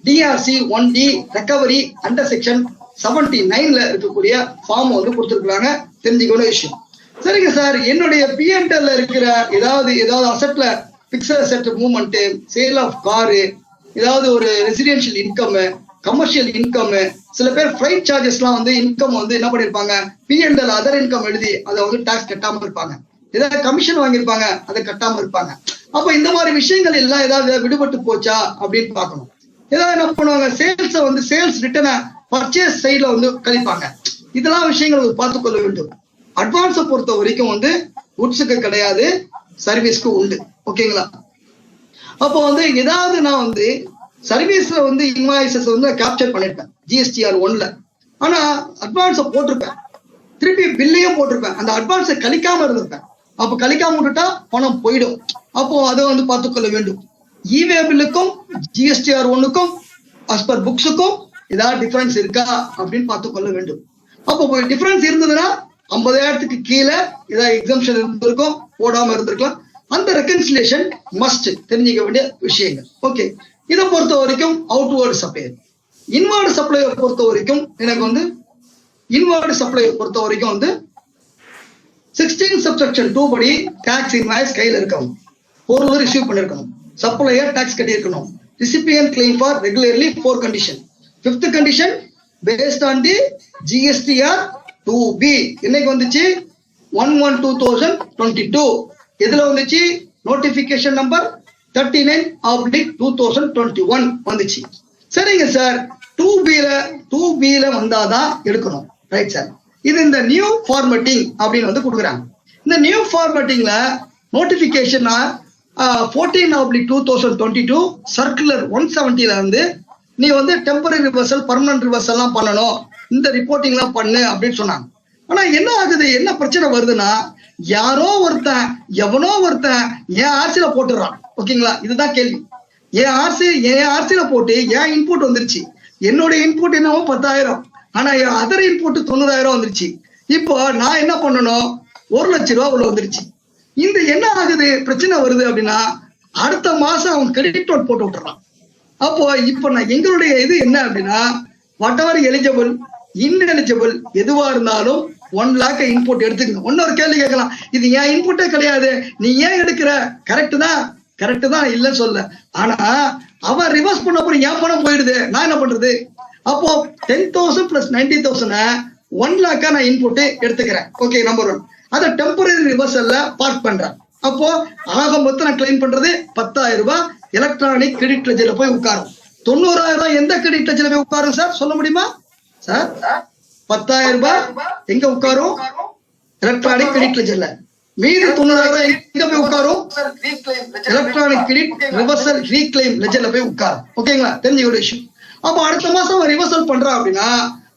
DRC 1D recovery under section 79 இருக்கக்கூடிய ஃபார்ம் வந்து கொடுத்துருக்காங்க. தெரிஞ்சுக்கணும் விஷயம். சரிங்க சார், என்னுடைய P&L இருக்கிற ஏதாவது அசெட்ல fixed asset movement, sale of car, ஏதாவது ஒரு ரெசிடென்ஷியல் இன்கம், கமர்ஷியல் இன்கம், சில பேர் ஃபிளைட் சார்ஜஸ்லாம் வந்து இன்கம் வந்து என்ன பண்ணிருப்பாங்க, P&L அதர் இன்கம் எழுதி அதை வந்து டாக்ஸ் கட்டாம இருப்பாங்க. ஏதாவது கமிஷன் வாங்கியிருப்பாங்க, அதை கட்டாம இருப்பாங்க. அப்ப இந்த மாதிரி விஷயங்கள் எல்லாம் ஏதாவது விடுபட்டு போச்சா அப்படின்னு பார்க்கணும். ஏதாவது என்ன பண்ணுவாங்க, சேல்ஸ் ரிட்டர்னை பர்ச்சேஸ் சைட்ல வந்து கழிப்பாங்க. இதெல்லாம் விஷயங்கள் பார்த்துக்கொள்ள வேண்டும். அட்வான்ஸை பொறுத்த வரைக்கும் வந்து குட்ஸுக்கு கிடையாது, சர்வீஸ்க்கு உண்டு. ஓகேங்களா? அப்போ வந்து ஏதாவது நான் வந்து சர்வீஸ்ல வந்து இன்வாய்சஸ் வந்து கேப்சர் பண்ணிருப்பேன் GSTR 1. ஆனா அட்வான்ஸை போட்டிருப்பேன், திருப்பி பில்லையும் போட்டிருப்பேன், அந்த அட்வான்ஸை கழிக்காம இருந்திருப்பேன். அப்போ கழிக்காம விட்டுட்டா பணம் போயிடும். அப்போ அதை வந்து பார்த்துக்கொள்ள வேண்டும். இவே பில்லுக்கும் GSTR 1க்கும் அஸ் பர் புக்ஸுக்கும் ஏதாவது டிஃபரன்ஸ் இருக்கா அப்படின்னு பார்த்துக்கொள்ள வேண்டும். அப்போ டிஃபரன்ஸ் இருந்ததுன்னா 50,000க்கு கீழே ஏதாவது எக்ஸம்ஷன் இருந்திருக்கும், போடாம இருந்திருக்கலாம். அந்த ரெகன்சிலேஷன் மஸ்ட் தெரிஞ்சுக்க வேண்டிய விஷயங்கள். ஓகே, இதை பொறுத்த வரைக்கும் அவுட்வர்டு சப்ளை. இன்வர்டு சப்ளையை பொறுத்த வரைக்கும் எனக்கு வந்து இன்வர்டு சப்ளையை பொறுத்த வரைக்கும் வந்து 16 subsection 2 படி டாக்ஸ் இன்வாய்ஸ் கையில் இருக்கணும், பொருள் ரிசீவ் பண்ணிருக்கணும், சப்ளையர் டாக்ஸ் கட்டி இருக்கணும், recipient claim for regularly 4 condition. 5th condition based on the GSTR 2B இன்னைக்கு வந்துச்சு 1/1/2022. எதுல வந்துச்சு, நோட்டிபிகேஷன் நம்பர் 39/2021 வந்துச்சு. சரிங்க சார், 2B வந்தாதான் எடுக்கணும். Right sir. இது இந்த நியூ ஃபார்மேட்டிங் அப்படின்னு வந்து கொடுக்குறாங்க. இந்த நியூ ஃபார்மேட்டிங்ல நோட்டிபிகேஷன் 14/2022 சர்க்குலர் 170 வந்து நீ வந்து டெம்பரரி ரிவர்சல், பர்மனன்ட் ரிவர்சல் எல்லாம் பண்ணணும், இந்த ரிப்போர்ட்டிங் எல்லாம் பண்ணு அப்படின்னு சொன்னாங்க. ஆனா என்ன ஆகுது, என்ன பிரச்சனை வருதுன்னா, யாரோ ஒருத்தன் எவனோ ஒருத்தன் என் ஆர்சியில போட்டுறான். ஓகேங்களா? இதுதான் கேள்வி. என் ஆர்சியில போட்டு என் இன்புட் வந்துருச்சு. என்னோட இன்புட் என்னவோ 10,000, ஆனா என் அதர் இன்புட் 90,000 வந்துருச்சு. இப்போ நான் என்ன பண்ணணும், 1 லட்ச ரூபா உள்ள வந்துருச்சு. இந்த என்ன ஆகுது, பிரச்சனை வருது அப்படின்னா அடுத்த மாசம் அவன் கிரெடிட் நோட் போட்டு விட்டுறான். அப்போ இப்ப நான் எங்களுடைய இது என்ன அப்படின்னா, வாட் எவர் எலிஜிபிள் இன்எலிஜிபிள் எதுவா இருந்தாலும் 1 lakh இன்புட் எடுத்துக்கணும். இன்னொரு கேள்வி கேட்கலாம், இது ஏன் இன்புட்டே கிடையாது, நீ ஏன் எடுக்கிற? கரெக்ட் தான் இல்லைன்னு சொல்ல, ஆனா அவன் ரிவர்ஸ் பண்ண அப்புறம் என் பணம் போயிடுது, நான் என்ன பண்றது? அப்போ 10,000 plus 90,000 1 lakh நான் இன்புட் எடுத்துக்கிறேன். Okay, number 1. அதை டெம்பரரி ரிவர்சல்ல பார்க் பண்றேன். அப்போ ஆக மொத்தம் நான் கிளைம் பண்றது 10,000 ரூபாய் எலக்ட்ரானிக் கிரெடிட் லெஜர்ல போய் உட்காரும். 90,000 ரூபாய் எந்த கிரெடிட் லெஜர்ல போய் உட்காரும் சார், சொல்ல முடியுமா சார்? 10,000 ரூபாய் எங்க உட்காரும்? எலக்ட்ரானிக் கிரெடிட் லெஜர்ல. மீதி 90,000 எங்க போய் உட்காரும்? எலக்ட்ரானிக் கிரெடிட் ரிவர்சல் ரீக்ளைம் லெஜர்ல போய் உட்காரும். ஓகேங்களா? தெரிஞ்ச ஒரு விஷயம். அப்ப அடுத்த மாசம் ரிவர்சல் பண்றா அப்படின்னா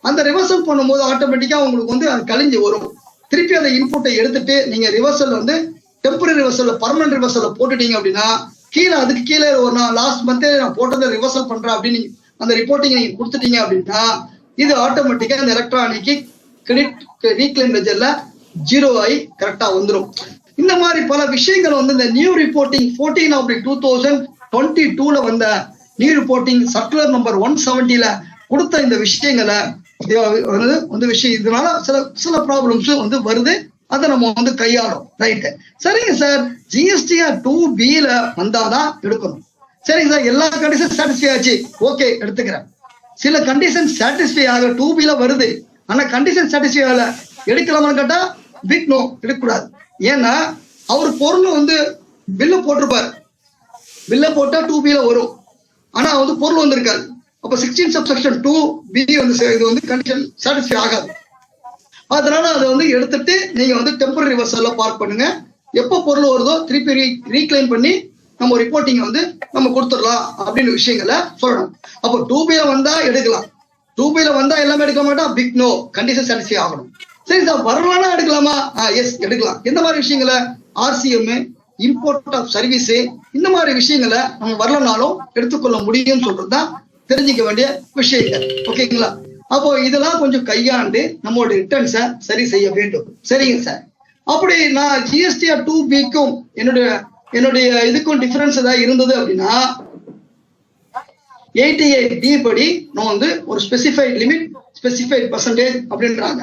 அந்த ரிவர்சல் பண்ணும்போது ஆட்டோமேட்டிக்கா உங்களுக்கு வந்து அது கழிஞ்சு வரும். திருப்பி அந்த இன்புட்டை எடுத்துட்டு நீங்க ரிவர்சல் வந்து டெம்பரரி ரிவர்சல் பர்மனன்ட் ரிவர்சல் போட்டுட்டீங்க அப்படின்னா கீழே அதுக்கு கீழே ஒரு நான் லாஸ்ட் மந்தே நான் போட்டதை ரிவர்சல் பண்றேன் அப்படின்னு அந்த ரிப்போர்ட்டிங் நீங்க கொடுத்துட்டீங்க அப்படின்னா இது ஆட்டோமேட்டிக்கா இந்த எலக்ட்ரானிக் கிரெடிட் ரீக்ளைம் லெஜர்ல 0 ஆகி கரெக்டா வந்துடும். இந்த மாதிரி பல விஷயங்கள் வந்து இந்த நியூ ரிப்போர்ட்டிங் 14/2022 வந்த நியூ ரிப்போர்ட்டிங் சர்க்குலர் நம்பர் 170 கொடுத்த இந்த விஷயங்களை வந்து விஷயம் இதனால சில ப்ராப்ளம்ஸ் வந்து வருது. அதை நம்ம வந்து கையாளும். ரைட்டு, சரிங்க சார். ஜிஎஸ்டிஆர் 2B வந்தாதான் எடுக்கணும். சரிங்க சார், எல்லா கண்டிஷன் சாட்டிஸ்ஃபை ஆச்சு, ஓகே எடுத்துக்கிறேன். சில கண்டிஷன் சாட்டிஸ்ஃபை ஆக 2B வருது, ஆனா கண்டிஷன் சாட்டிஸ்ஃபை ஆகல, எடுக்கலாமான்னு கேட்டா பிக் நோ, எடுக்கக்கூடாது. ஏன்னா அவர் பொருள் வந்து பில்ல போட்டிருப்பாரு, பில்ல போட்டா 2B வரும், ஆனா வந்து பொருள் வந்திருக்காது. அப்ப 16 சப்செக்ஷன் 2B வந்து இது வந்து கண்டிஷன் சாட்டிஸ்ஃபை ஆகாது. அதனால அதை வந்து எடுத்துட்டு நீங்க வந்து டெம்பரரி ரிவர்சல்ல பார்க் பண்ணுங்க. எப்போ பொருள் வருதோ திருப்பி ரீக்ளைம் பண்ணி நம்ம ரிப்போர்ட்டிங் வந்து நம்ம கொடுத்துடலாம் அப்படின்னு விஷயங்களை சொல்லணும். அப்போ 2B வந்தா எடுக்கலாம், 2B வந்தா எல்லாமே எடுக்க மாட்டோம், பிக் நோ, கண்டிஷன் சாட்டிஸ்ஃபை ஆகணும். சரி சார், வரலாம்னா எடுக்கலாமா? எஸ் எடுக்கலாம். எந்த மாதிரி விஷயங்களை? RCM, இம்போர்ட் ஆஃப் சர்வீஸ், இந்த மாதிரி விஷயங்களை நம்ம வரலனாலும் எடுத்துக்கொள்ள முடியும்னு சொல்றதுதான் தெரிஞ்சுக்க வேண்டிய விஷயங்கள். ஓகேங்களா? அப்போ இதெல்லாம் கொஞ்சம் கையாண்டு நம்மளோட ரிட்டர்ன்ஸை சரி செய்ய வேண்டும். சரிங்க சார். அப்படி நான் GSTR 2Bக்கும் என்னுடைய இதுக்கும் டிஃபரன்ஸ் ஏதாவது இருந்தது அப்படின்னா 88D படி நான் வந்து ஒரு ஸ்பெசிஃபைட் லிமிட், ஸ்பெசிஃபைட் பர்சன்டேஜ் அப்படின்றாங்க.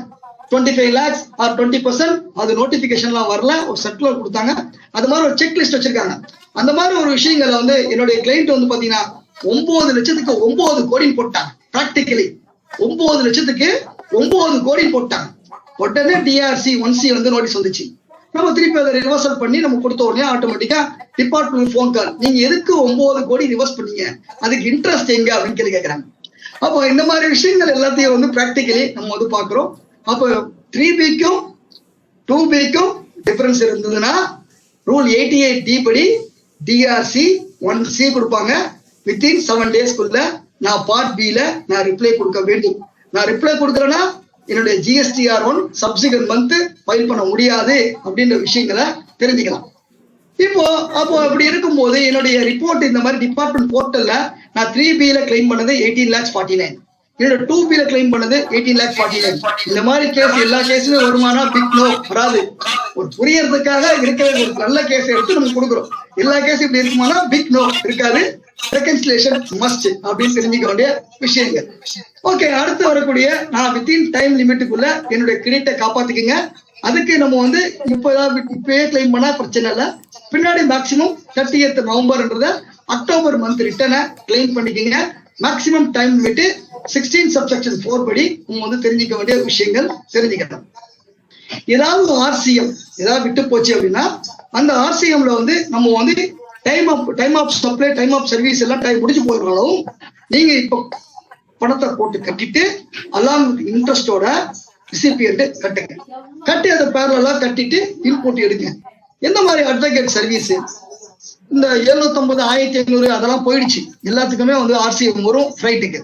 25 lakhs or 20%. அது நோட்டிபிகேஷன்லாம் வரல, ஒரு சர்க்குலர் கொடுத்தாங்க. அது மாதிரி ஒரு செக் லிஸ்ட் வச்சிருக்காங்க. அந்த மாதிரி ஒரு விஷயங்களை வந்து என்னுடைய கிளைண்ட் வந்து பாத்தீங்கன்னா 9 லட்சத்துக்கு 9 கோடி போட்டாங்க. பிராக்டிகலி 9 லட்சத்துக்கு 9 கோடி போட்டாங்க. உடனே DRC 1C வந்து நோட்டீஸ் வந்துச்சு. நம்ம திருப்பி அதை ரிவர்சல் பண்ணி நம்ம கொடுத்த உடனே ஆட்டோமேட்டிக்கா டிபார்ட்மெண்ட் போன் கால், நீங்க எதுக்கு 9 கோடி ரிவர்ஸ் பண்ணீங்க, அதுக்கு இன்ட்ரெஸ்ட் எங்க அப்படின்னு கேட்கறாங்க. அப்போ இந்த மாதிரி விஷயங்கள் எல்லாத்தையும் வந்து பிராக்டிகலி நம்ம வந்து பாக்குறோம். அப்போ 3Bக்கும் 2Bக்கும் டிஃபரன்ஸ் இருந்ததுன்னா ரூல் 88D படி DRC 1C கொடுப்பாங்க. வித்தின் 7 daysக்குள்ள நான் பார்ட் B நான் ரிப்ளை கொடுக்க வேண்டும். நான் ரிப்ளை கொடுக்கறேன்னா என்னுடைய GSTR 1 சப்சிக்வெண்ட் மந்த் ஃபைல் பண்ண முடியாது அப்படின்ற விஷயங்களை தெரிஞ்சுக்கலாம். அப்போ அப்படி இருக்கும்போது என்னுடைய ரிப்போர்ட் இந்த மாதிரி டிபார்ட்மெண்ட் போர்ட்டல்ல நான் 3B கிளைம் பண்ணது 18,49,000, என்னோட 2B கிளைம் பண்ணது 18,49,000. இந்த மாதிரி கேஸ் எல்லா கேஸுமே வருமானா? பிக் நோ, வராது. ஒரு புரியறதுக்காக இருக்கிற ஒரு நல்ல கேஸ் எடுத்து நம்ம கொடுக்குறோம். எல்லா கேஸும் இப்படி இருக்குமானா? பிக் நோ, இருக்காது. ரெகன்சிலேஷன் மஸ்ட் அப்படின்னு தெரிஞ்சுக்க வேண்டிய விஷயங்கள். ஓகே, அடுத்து வரக்கூடிய நான் வித்தின் டைம் லிமிட்டுக்குள்ள என்னுடைய கிரெடிட்டை காப்பாத்திக்கங்க. அதுக்கு நம்ம வந்து இப்பயே கிளைம் பண்ணா பிரச்சனை இல்லை. பின்னாடி மேக்சிமம் 30th நவம்பர்ன்றத அக்டோபர் மந்த் ரிட்டர்னை கிளைம் பண்ணிக்கங்க. மேக்சிமம் டைம் லிமிட் 16 சப்செக்ஷன் 4 படி நம்ம வந்து தெரிஞ்சுக்க வேண்டிய விஷயங்கள் தெரிஞ்சுக்கலாம். ஏதாவது RCM ஏதாவது விட்டு போச்சு அப்படின்னா அந்த RCMல வந்து நம்ம வந்து time of supply, time of service எல்லாம் டைம் முடிஞ்சு போயிருந்தாலும் நீங்க இப்போ பணத்தை போட்டு கட்டிட்டு அலாங் இன்ட்ரெஸ்டோட ரிசிபியன்ட் கட்டுங்க. கட்டி அதை பேரலா கட்டிட்டு இன்புட் எடுங்க. எந்த மாதிரி அட்வொகேட் சர்வீஸ் இந்த 750, 1500 அதெல்லாம் போயிடுச்சு. எல்லாத்துக்குமே வந்து RCM வரும். ஃபிளைட்டுக்கு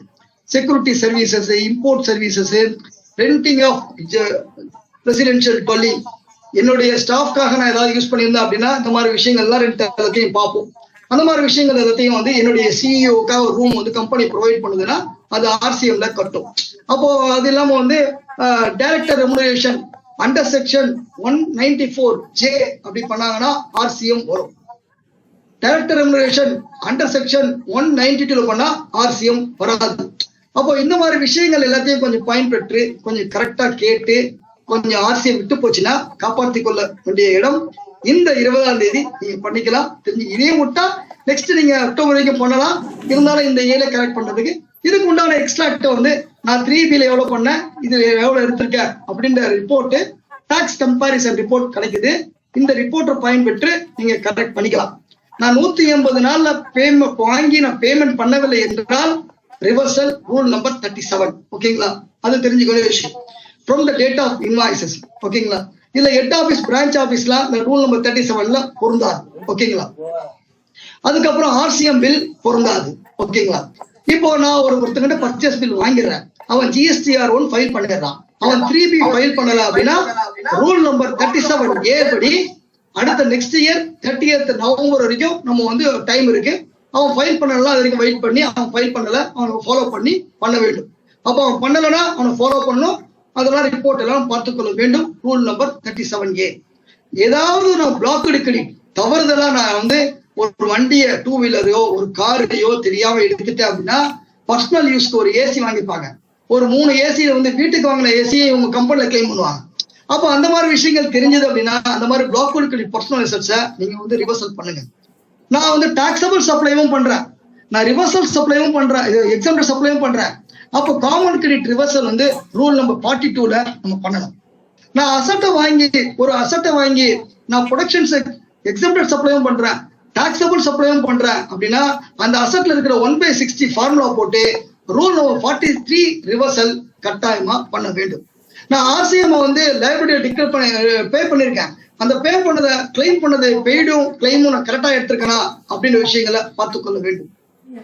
security services, import services, renting of residential dwelling, என்னுடைய ஸ்டாஃப்காக நான் ஏதாவது யூஸ் பண்ணியிருந்தேன் அப்படின்னா இந்த மாதிரி விஷயங்கள்லாம் ரெண்ட் எல்லாத்தையும் பார்ப்போம். அந்த மாதிரி விஷயங்கள் எல்லாத்தையும் வந்து என்னுடைய சிஇஓக்காக ஒரு ரூம் வந்து கம்பெனி ப்ரொவைட் பண்ணுதுன்னா அது RCMல கட்டும். அப்போ அது இல்லாம வந்து director remuneration under section 194J அப்படி பண்ணாங்கன்னா RCM வரும். டைரக்டர் ரெமுனரேஷன் அண்டர் செக்ஷன் 192 பண்ணா RCM வராது. அப்போ இந்த மாதிரி விஷயங்கள் எல்லாத்தையும் கொஞ்சம் பயன்பெற்று கொஞ்சம் கரெக்டா கேட்டு கொஞ்சம் RCM விட்டு போச்சுன்னா காப்பாற்றிக் கொள்ள வேண்டிய இடம் இந்த 20ஆம் தேதி நீங்க பண்ணிக்கலாம். தெரிஞ்சு இதையும் விட்டா நெக்ஸ்ட் நீங்க அக்டோபர் வரைக்கும் பண்ணலாம். இருந்தாலும் இந்த ஏல கரெக்ட் பண்றதுக்கு இதுக்கு உண்டான எக்ஸ்ட்ராக்ட வந்து நான் 3B எவ்வளவு பண்ணேன், இது எவ்வளவு எடுத்திருக்கேன் அப்படின்ற ரிப்போர்ட் டாக்ஸ் கம்பாரிசன் ரிப்போர்ட் கிடைக்குது. இந்த ரிப்போர்ட்டை பயன்பெற்று நீங்க கரெக்ட் பண்ணிக்கலாம். நான் 180 நாள்ல பேமெண்ட் வாங்கி நான் பேமெண்ட் பண்ணவில்லை என்றால் ரிவர்சல் ரூல் நம்பர் 37. ஓகேங்களா? அது தெரிஞ்சுக்க வேண்டிய விஷயம். From the date of invoices. ஓகேங்களா? இதுல ஹெட் ஆபீஸ் பிரான்ச் ஆபீஸ்லாம் இந்த ரூல் நம்பர் 37ல பொருந்தாது. ஓகேங்களா? அதுக்கப்புறம் ஆர்சிஎம் பில் பொருந்தாது. ஓகேங்களா? இப்போ நான் ஒருத்தங்கிட்ட பர்ச்சேஸ் பில் வாங்கிடுறேன், அவன் GSTR1 ஃபைல் பண்ணிடுறான், அவன் 3B ஃபைல் பண்ணல அப்படின்னா ரூல் நம்பர் 37A படி அடுத்த நெக்ஸ்ட் இயர் 30th நவம்பர் வரைக்கும் நம்ம வந்து டைம் இருக்கு. அவன் ஃபைல் பண்ணலாம், அது வரைக்கும் வெயிட் பண்ணி அவன் ஃபைல் பண்ணல அவனுக்கு ஃபாலோ பண்ண வேண்டும். அப்போ அவன் பண்ணலன்னா அவனை ஃபாலோ பண்ணணும், அதெல்லாம் ரிப்போர்ட் எல்லாம் பார்த்துக்கொள்ள வேண்டும். Rule number 37A. ஏதாவது நான் பிளாக் எடுக்கடி தவறுதலா நான் வந்து ஒரு வண்டியை 2 வீலரையோ ஒரு காரையோ தெரியாம எடுத்துட்டேன் அப்படின்னா பர்சனல் யூஸ்க்கு ஒரு ஏசி வாங்கிப்பாங்க. ஒரு 3 ஏசியை வந்து வீட்டுக்கு வாங்கின ஏசியை இவங்க கம்பெனில கிளைம் பண்ணுவாங்க. அப்போ அந்த மாதிரி விஷயங்கள் தெரிஞ்சது அப்படின்னா அந்த மாதிரி பிளாக் எடுக்கடி பர்சனல் ரிசல்ட்ஸை நீங்க வந்து ரிவர்சல் பண்ணுங்க. நான் வந்து டாக்ஸபிள் சப்ளைவும் பண்றேன், நான் ரிவர்சல் சப்ளைவும் பண்றேன், எக்ஸாம்பிள் சப்ளைவும் பண்றேன். அப்போ காமன் கிரெடிட் ரிவர்சல் வந்து ரூல் நம்பர் 42ல நம்ம பண்ணணும். நான் ஒரு அசட்டை வாங்கி நான் ப்ரொடக்ஷன்ஸ் எக்ஸாம்பிள் சப்ளைவும் பண்றேன், டாக்ஸபிள் சப்ளைவும் பண்றேன் அப்படின்னா அந்த அசட்ல இருக்கிற 1/60 ஃபார்முலா போட்டு ரூல் நம்பர் 43 ரிவர்சல் கட்டாயமா பண்ண வேண்டும். நான் ஆர்சிஎம் வந்து லைபிலிட்டியை டிக்ளேர் பே பண்ணிருக்கேன், அந்த பே பண்ணதை கிளைம் பண்ணது பெய்டும் கிளைமும் நான் கரெக்டா எடுத்திருக்கேனா அப்படின்ற விஷயங்களை பார்த்துக்கொள்ள வேண்டும்.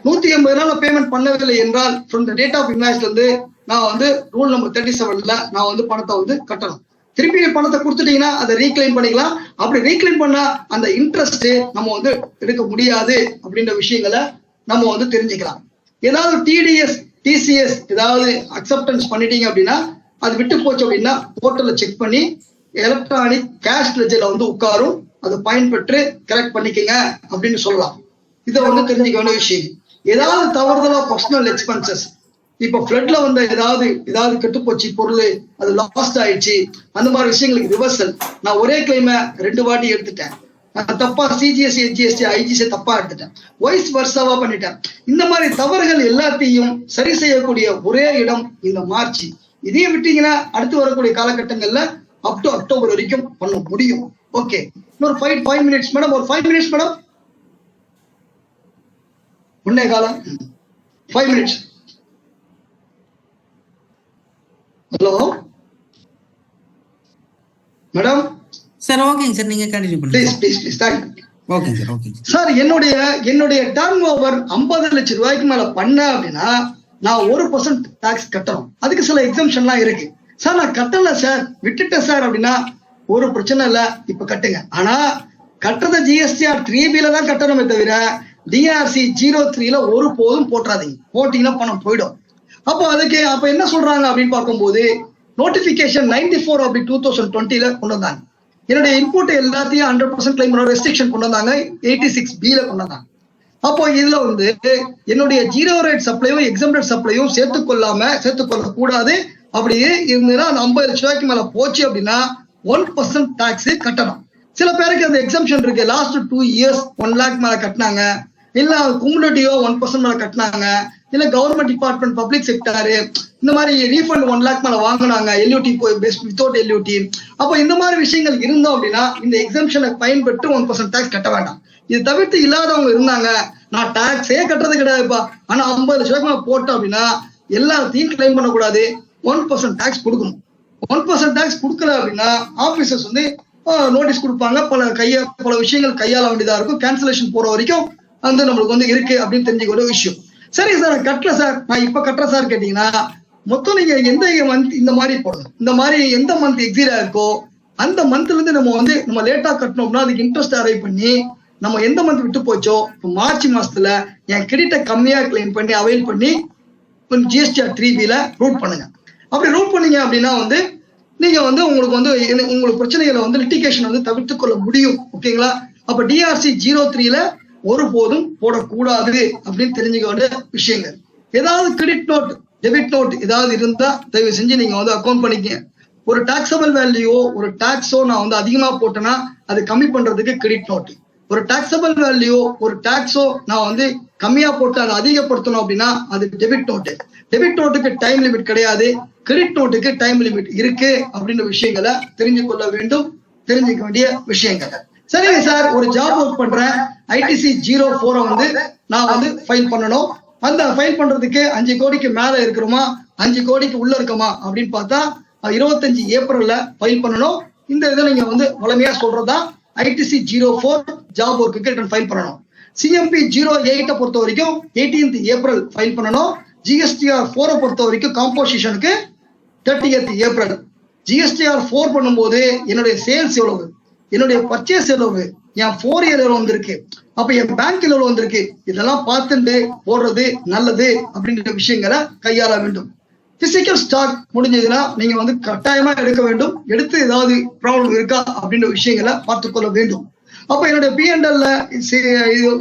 180 நாள் பேமெண்ட் பண்ணவில்லை என்றால் ஃப்ரம் த டேட் ஆஃப் இன்வாய்ஸ்ல இருந்து நான் வந்து ரூல் நம்பர் 37ல நான் வந்து பணத்தை வந்து கட்டணும். திருப்பி பணத்தை கொடுத்துட்டீங்கன்னா அதை ரீக்ளைம் பண்ணிக்கலாம். அப்படி ரீக்ளைம் பண்ணா அந்த இன்ட்ரெஸ்ட் நம்ம வந்து எடுக்க முடியாது அப்படின்ற விஷயங்களை நம்ம வந்து தெரிஞ்சுக்கலாம். ஏதாவது டிடிஎஸ் டிசிஎஸ் ஏதாவது அக்செப்டன்ஸ் பண்ணிட்டீங்க அப்படின்னா அது விட்டு போச்சு அப்படின்னா போர்ட்டல்ல செக் பண்ணி எலக்ட்ரானிக் கேஷ் லெஜர்ல வந்து உட்காரும், அதை பயன்பெற்று கரெக்ட் பண்ணிக்கங்க அப்படின்னு சொல்லலாம். இதை வந்து தெரிஞ்சுக்க வேண்டிய விஷயம். ஏதாவது தவறுதலா பர்சனல் எக்ஸ்பென்சஸ், இப்ப ஃபிளட்ல வந்து ஏதாவது கெட்டுப்போச்சு பொருள், அது லாஸ்ட் ஆயிடுச்சு, அந்த மாதிரி விஷயங்களுக்கு ரிவர்சல். நான் ஒரே கிளைமை 2 வாட்டி எடுத்துட்டேன், நான் தப்பா சிஜிஎஸ்டி HGST IGST தப்பா எடுத்துட்டேன், வைஸ் வர்சாவா பண்ணிட்டேன். இந்த மாதிரி தவறுகள் எல்லாத்தையும் சரி செய்யக்கூடிய ஒரே இடம் இந்த மார்ச். இதையும் விட்டீங்கன்னா அடுத்து வரக்கூடிய காலகட்டங்கள்ல அப் டு அக்டோபர் வரைக்கும் பண்ண முடியும். ஓகே, இன்னொரு 5 minutes மேடம், ஒரு 5 minutes மேடம், ஒன்னே காலம் 5 minutes. Hello madam. சார் ஓகேங்க சார், நீங்க கண்டினியூ பண்ணுங்க. Please thank you. ஓகேங்க சார், ஓகேங்க சார். என்னுடைய டர்ன் ஓவர் 50 லட்சம் ரூபாய்க்கு மேல பண்ண அப்படின்னா நான் 1% டாக்ஸ் கட்டணும். அதுக்கு சில எக்ஸம்ஷன்லாம் இருக்கு. சார் நான் கட்டல சார், விட்டுட்டேன் சார் அப்படின்னா ஒரு பிரச்சனை இல்ல, இப்ப கட்டுங்க. ஆனா கட்டுறத GSTR 3Bல தான் கட்டணுமே தவிர DRC 03ல ஒரு போதும் போட்டுறாதீங்க. போட்டீங்கன்னா பணம் போயிடும். அப்ப என்ன சொல்றாங்க அப்படின்னு பார்க்கும்போது நோட்டிபிகேஷன் 94/2020ல கொண்டு வந்தாங்க. என்னுடைய இன்புட் எல்லாத்தையும் 100% கிளைம் பண்ண ரெஸ்ட்ரிக்ஷன் கொண்டு வந்தாங்க, 86Bல கொண்டு வந்தாங்க. அப்போ இதுல வந்து என்னுடைய 0 ரேட் சப்ளையும் எக்ஸம்ப்டட் சப்ளையும் சேர்த்துக்கொள்ள கூடாது. அப்படி இருந்ததுன்னா அந்த 50 லட்சம் ரூபாய்க்கு மேல போச்சு அப்படின்னா 1% டாக்ஸ் கட்டணும். சில பேருக்கு அந்த எக்ஸம்ஷன் இருக்கு. லாஸ்ட் 2 years 1 lakh மேல கட்டினாங்க, இல்ல குமுலேட்டிவா 1% மேல கட்டினாங்க, இல்ல கவர்மெண்ட் டிபார்ட்மெண்ட் பப்ளிக் செக்டர் இந்த மாதிரி ரீஃபண்ட் 1 lakh மேல வாங்கினாங்க, LUT வித்தவுட் LUT. அப்போ இந்த மாதிரி விஷயங்கள் இருந்தோம் அப்படின்னா இந்த எக்ஸம்ஷனை பயன்பட்டு 1% டாக்ஸ் கட்ட வேண்டாம். இது தவிர்த்து இல்லாதவங்க இருந்தாங்க, நான் டாக்ஸே கட்டுறது கிடையாதுப்பா, ஆனா 50 லட்சம் ரூபாய்க்கு மேல போட்டோம் அப்படின்னா எல்லாத்தையும் கிளைம் பண்ணக்கூடாது, 1% டாக்ஸ் கொடுக்கணும். 1% டாக்ஸ் கொடுக்கல அப்படின்னா ஆபீசர்ஸ் வந்து நோட்டீஸ் கொடுப்பாங்க. பல விஷயங்கள் கையாள வேண்டியதா இருக்கும். கேன்சலேஷன் போற வரைக்கும் வந்து நம்மளுக்கு வந்து இருக்கு அப்படின்னு தெரிஞ்சுக்க ஒரு விஷயம். சரி சார் நான் கட்டல சார், நான் இப்ப கட்டுற சார் கேட்டீங்கன்னா மொத்தம் நீங்க எந்த மந்த் இந்த மாதிரி போடணும். இந்த மாதிரி எந்த மந்த் எக்ஸிடா இருக்கோ அந்த மந்த்ல இருந்து நம்ம லேட்டா கட்டணும்னா அதுக்கு இன்ட்ரெஸ்ட் அரைவ் பண்ணி நம்ம எந்த மந்த் விட்டு போச்சோ இப்போ மார்ச் மாசத்துல என் கிரெடிட்டை கம்மியா கிளைம் பண்ணி அவைல் பண்ணி GSTR 3Bல ரூட் பண்ணுங்க. அப்படி ரூட் பண்ணீங்க அப்படின்னா வந்து நீங்க வந்து உங்களுக்கு பிரச்சனைகளை வந்து லிட்டிகேஷன் வந்து தவிர்த்து கொள்ள முடியும். ஓகேங்களா? அப்ப DRC 03ல ஒருபோதும் போடக்கூடாது அப்படின்னு தெரிஞ்சுக்க வேண்டிய விஷயங்கள். ஏதாவது கிரெடிட் நோட் டெபிட் நோட் ஏதாவது இருந்தா தயவு செஞ்சு நீங்க வந்து அக்கௌண்ட் பண்ணிக்கங்க. ஒரு டாக்ஸபிள் வேல்யூவோ ஒரு டாக்ஸோ நான் வந்து அதிகமா போட்டேன்னா அது கம்மி பண்றதுக்கு கிரெடிட் நோட், ஒரு டாக்ஸபிள் வேல்யூ ஒரு டாக்ஸோ நான் வந்து கம்மியா போட்டு அதை அதிகப்படுத்தணும் அப்படின்னா அது டெபிட் நோட்டு. டெபிட் நோட்டுக்கு டைம் லிமிட் கிடையாது, கிரெடிட் நோட்டுக்கு டைம் லிமிட் இருக்கு அப்படின்ற விஷயங்களை தெரிஞ்சு கொள்ள வேண்டும், தெரிஞ்சுக்க வேண்டிய விஷயங்கள். சரிங்க சார், ஒரு ஜாப் ஒர்க் பண்றேன், ITC 04 வந்து நான் வந்து ஃபைல் பண்ணணும். அந்த ஃபைல் பண்றதுக்கு 5 கோடிக்கு மேல இருக்கிறோமா 5 கோடிக்கு உள்ள இருக்கமா அப்படின்னு பார்த்தா 25 ஏப்ரல்ல ஃபைல் பண்ணணும். இந்த இதை நீங்க வந்து வளமையா சொல்றதா ஐடிசி 04 ஜாப் ஒர்க்குக்கு ரிட்டர்ன் ஃபைல் பண்ணணும். சிஎம்பி 08 பொறுத்த வரைக்கும் 18th ஏப்ரல் ஃபைல் பண்ணணும். ஜிஎஸ்டிஆர் 4 பொறுத்த வரைக்கும் காம்போசிஷனுக்கு 30th ஏப்ரல். ஜிஎஸ்டிஆர் 4 பண்ணும்போது என்னுடைய சேல்ஸ் எவ்வளவு, என்னுடைய பர்ச்சேஸ் எவ்வளவு, என் 4 இயர் எவ்வளவு வந்திருக்கு, அப்ப என் பேங்க் எவ்வளவு வந்திருக்கு, இதெல்லாம் பார்த்துட்டு போடுறது நல்லது அப்படின்ற விஷயங்களை கையாள வேண்டும். பிசிக்கல் ஸ்டாக் முடிஞ்சதுன்னா நீங்க வந்து கட்டாயமா எடுக்க வேண்டும். எடுத்து ஏதாவது ப்ராப்ளம் இருக்கா அப்படின்ற விஷயங்களை பார்த்துக்கொள்ள வேண்டும். அப்ப என்னுடைய P&L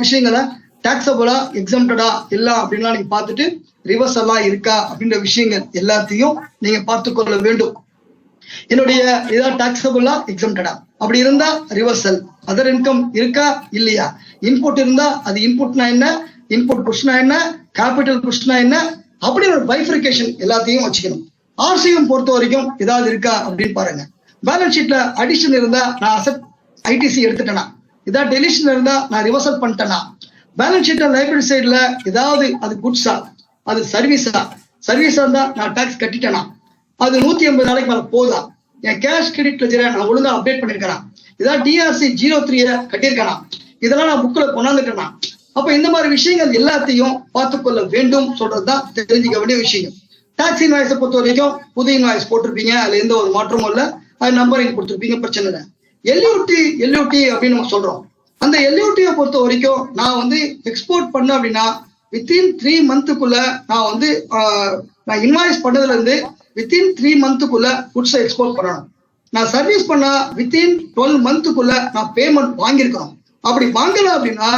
விஷயங்களை டாக்ஸபிளா எக்ஸம்டடா எல்லாம் அப்படின்லாம் நீங்க பார்த்துட்டு ரிவர்ஸ் எல்லாம் இருக்கா அப்படின்ற விஷயங்கள் எல்லாத்தையும் நீங்க பார்த்துக்கொள்ள வேண்டும். என்னுடைய ஏதாவது டாக்ஸபிளா எக்ஸம்டடா, அப்படி இருந்தா ரிவர்சல், அதர் இன்கம் இருக்கா இல்லையா, இன்புட் இருந்தா அது இன்புட்னா என்ன, இன்புட் புஷ்னா என்ன, கேபிட்டல் புஷ்னா என்ன, அப்படி ஒரு பைஃபரிகேஷன் எல்லாத்தையும் வச்சுக்கணும். ஆர்சிஎம் பொறுத்த வரைக்கும் ஏதாவது இருக்கா அப்படின்னு பாருங்க. பேலன்ஸ் ஷீட்ல அடிஷன் இருந்தா நான் அசெட் ஐடிசி எடுத்துட்டேனா, ஏதாவது டெலிஷன் இருந்தா நான் ரிவர்சல் பண்ணிட்டேனா, பேலன்ஸ் ஷீட்ல லைபிலிட்டி சைட்ல ஏதாவது அது குட்ஸா அது சர்வீஸா, சர்வீஸா இருந்தா நான் டாக்ஸ் கட்டிட்டேனா, அது 180 நாளைக்கு மேல போதா, என் கேஷ் கிரெடிட் லெட்ஜரை நான் ஒழுங்கா அப்டேட் பண்ணிருக்கேனா, ஏதாவது டிஆர்சி 03 கட்டியிருக்கேனா, இதெல்லாம் நான் புக்ல கொண்டாந்துட்டேனா. அப்ப இந்த மாதிரி விஷயங்கள் எல்லாத்தையும் பார்த்துக்கொள்ள வேண்டும் சொல்றதுதான் தெரிஞ்சுக்க வேண்டிய விஷயம். டாக்ஸ் இன்வாய்ஸை பொறுத்த வரைக்கும் புது இன்வாய்ஸ் போட்டிருப்பீங்க, அதுல எந்த ஒரு மாற்றமும் இல்லை, அது நம்பரிங் கொடுத்துருப்பீங்க, பிரச்சனை இல்லை. எல்யூடி அப்படின்னு நம்ம சொல்றோம். அந்த எல்யூடியை பொறுத்த வரைக்கும் நான் வந்து எக்ஸ்போர்ட் பண்ண அப்படின்னா வித்தின் 3 மந்த்துக்குள்ள நான் வந்து நான் இன்வாய்ஸ் பண்ணதுல இருந்து வித்தின் 3 மந்த்துக்குள்ள குட்ஸை எக்ஸ்போர்ட் பண்ணணும். நான் சர்வீஸ் பண்ணா வித்தின் 12 மந்த்துக்குள்ள நான் பேமெண்ட் வாங்கியிருக்கணும். அப்படி வாங்கல அப்படின்னா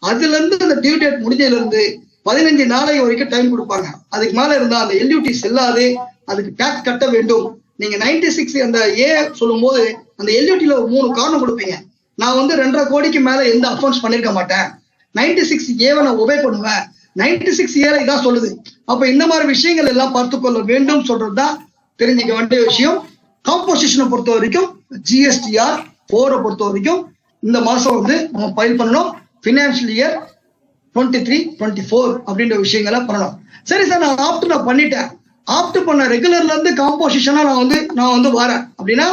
அதுல இருந்து அந்த டியூ டேட் முடிஞ்சதுல இருந்து 15 நாளை வரைக்கும் டைம் கொடுப்பாங்க. அதுக்கு மேல இருந்தா அந்த எல்யூடி செல்லாது, அதுக்கு டாக்ஸ் கட்ட வேண்டும். நீங்க 96 அந்த ஏ சொல்லும் போது அந்த எல்யூடில 3 காரணம் கொடுப்பீங்க. நான் வந்து 2.5 கோடிக்கு மேல எந்த அஃபென்ஸ் பண்ணிருக்க மாட்டேன், 96 ஏவை நான் ஒபே பண்ணுவேன், 96 ஏல இதான் சொல்லுது. அப்ப இந்த மாதிரி விஷயங்கள் எல்லாம் பார்த்துக்கொள்ள வேண்டும் சொல்றதுதான் தெரிஞ்சுக்க வேண்டிய விஷயம். காம்போசிஷனை பொறுத்த வரைக்கும் ஜிஎஸ்டிஆர் 4 பொறுத்த வரைக்கும் இந்த மாசம் வந்து நம்ம ஃபைல் பண்ணணும். ஃபினான்ஷியல் இயர் 23-24 அப்படின்ற விஷயங்களை பண்ணணும். சரி சார், நான் ஆப்ட் பண்ணிட்டேன், ஆப்ட் பண்ண ரெகுலர்ல இருந்து காம்போசிஷனா நான் வந்து வரேன் அப்படின்னா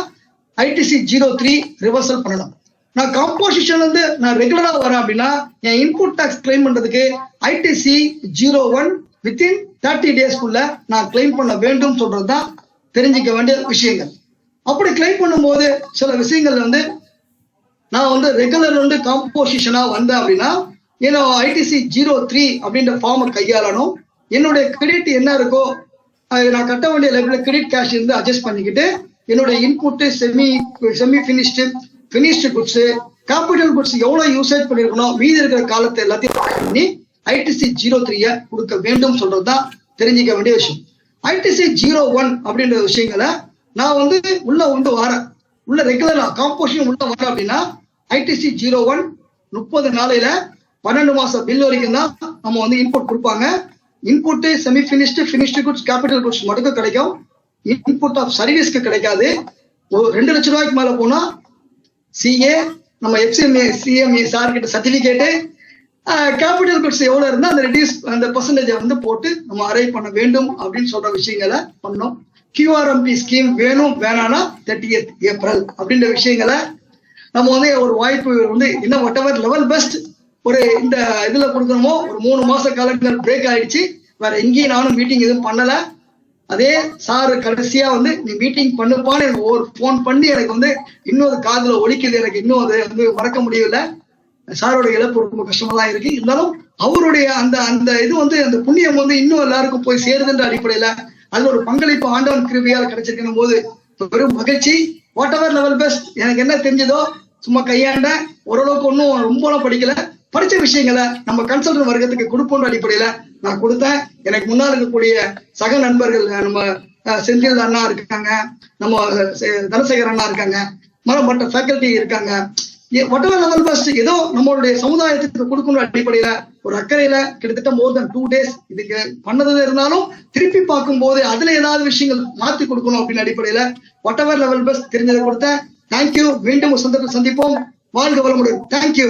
ஐடிசி 03 ரிவர்சல் பண்ணணும். நான் காம்போசிஷன்ல இருந்து நான் ரெகுலரா வரேன் அப்படின்னா என் இன்புட் டாக்ஸ் கிளைம் பண்றதுக்கு ஐடிசி 01 வித்தின் 30 டேஸ்க்குள்ள நான் கிளைம் பண்ண வேண்டும் சொல்றதுதான் தெரிஞ்சுக்க வேண்டிய விஷயங்கள். அப்படி கிளைம் பண்ணும்போது சில விஷயங்கள் வந்து நான் வந்து ரெகுலர் வந்து காம்போசிஷனா வந்தேன் அப்படின்னா என்னோட ஐடிசி 03 அப்படின்ற ஃபார்மை கையாளணும். என்னுடைய கிரெடிட் என்ன இருக்கோ நான் கட்ட வேண்டிய லெவலில் கிரெடிட் கேஷ் இருந்து அட்ஜஸ்ட் பண்ணிக்கிட்டு என்னுடைய input semi finished goods, capital goods எவ்வளவு யூசேஜ் பண்ணிருக்கணும், மீதி இருக்கிற காலத்தை எல்லாத்தையும் பண்ணி ஐடிசி 03 கொடுக்க வேண்டும் சொல்றதுதான் தெரிஞ்சுக்க வேண்டிய விஷயம். ஐடிசி 01 அப்படின்ற விஷயங்களை நான் வந்து உள்ள வரேன், உள்ள ரெகுலரா காம்போசிஷன் உள்ள வரேன் அப்படின்னா ஐடிசி 01 30 நாளையில 12 மாசம் பில் வரைக்கும் தான் நம்ம வந்து இன்புட் கொடுப்பாங்க. Input semi finished goods, capital goods மட்டும் கிடைக்கும். இன்புட் ஆஃப் சர்வீஸ்க்கு கிடைக்காது. 2 லட்சம் ரூபாய்க்கு மேல போனா சிஏ நம்ம சிஎம்ஏ சார் கிட்ட சர்டிபிகேட்டு, கேபிட்டல் குட்ஸ் எவ்வளவு இருந்தா அந்த ரெடியூஸ் அந்த பெர்சன்டேஜை வந்து போட்டு நம்ம அரைவ் பண்ண வேண்டும் அப்படின்னு சொல்ற விஷயங்களை பண்ணோம். QRMP ஸ்கீம் வேணும் வேணானா 30th ஏப்ரல் அப்படின்ற விஷயங்களை நம்ம வந்து ஒரு வாய்ப்பு வந்து இன்னும் whatever லெவல் பெஸ்ட் ஒரு இந்த இதுல கொடுக்கணுமோ ஒரு 3 மாச காலங்கள் பிரேக் ஆயிடுச்சு. வேற எங்கேயும் நானும் மீட்டிங் எதுவும் பண்ணல. அதே சார் கடைசியா வந்து நீ மீட்டிங் பண்ணுப்பான்னு எனக்கு ஒரு போன் பண்ணி எனக்கு வந்து இன்னொரு காதுல ஒலிக்குது, எனக்கு இன்னும் அது வந்து மறக்க முடியல. சாரோட இழப்பு ரொம்ப கஷ்டமா தான் இருக்கு. இருந்தாலும் அவருடைய அந்த இது வந்து அந்த புண்ணியம் வந்து இன்னும் எல்லாருக்கும் போய் சேருதுன்ற அடிப்படையில அது ஒரு பங்களிப்பு ஆண்டவன் கிருபையால் கிடைச்சிருக்கும் போது பெரும் மகிழ்ச்சி. வாட் எவர் லெவல் பெஸ்ட் எனக்கு என்ன தெரிஞ்சதோ சும்மா கையாண்ட, ஓரளவுக்கு ஒன்றும் ரொம்பலாம் படிக்கல, படிச்ச விஷயங்களை நம்ம கன்சல்டன் வர்க்கத்துக்கு கொடுப்போன்ற அடிப்படையில நான் கொடுத்தேன். எனக்கு முன்னால் இருக்கக்கூடிய சக நண்பர்கள் நம்ம செந்தில் அண்ணா இருக்காங்க, நம்ம தனசேகர் அண்ணா இருக்காங்க, மற்ற ஃபேக்கல்டி இருக்காங்க. whatever level best ஏதோ நம்மளுடைய சமுதாயத்துக்கு கொடுக்கணும் அடிப்படையில ஒரு அக்கறையில கிட்டத்தட்ட மோர் தென் 2 days இதுக்கு பண்ணது இருந்தாலும் திருப்பி பார்க்கும் போது அதுல ஏதாவது விஷயங்கள் மாத்தி கொடுக்கணும் அப்படின்னு அடிப்படையில whatever level best தெரிஞ்சதை கொடுத்தேன். தேங்க்யூ. மீண்டும் ஒரு சந்தர்ப்பத்தில் சந்திப்போம். வாழ்க வளமுடன். தேங்க்யூ.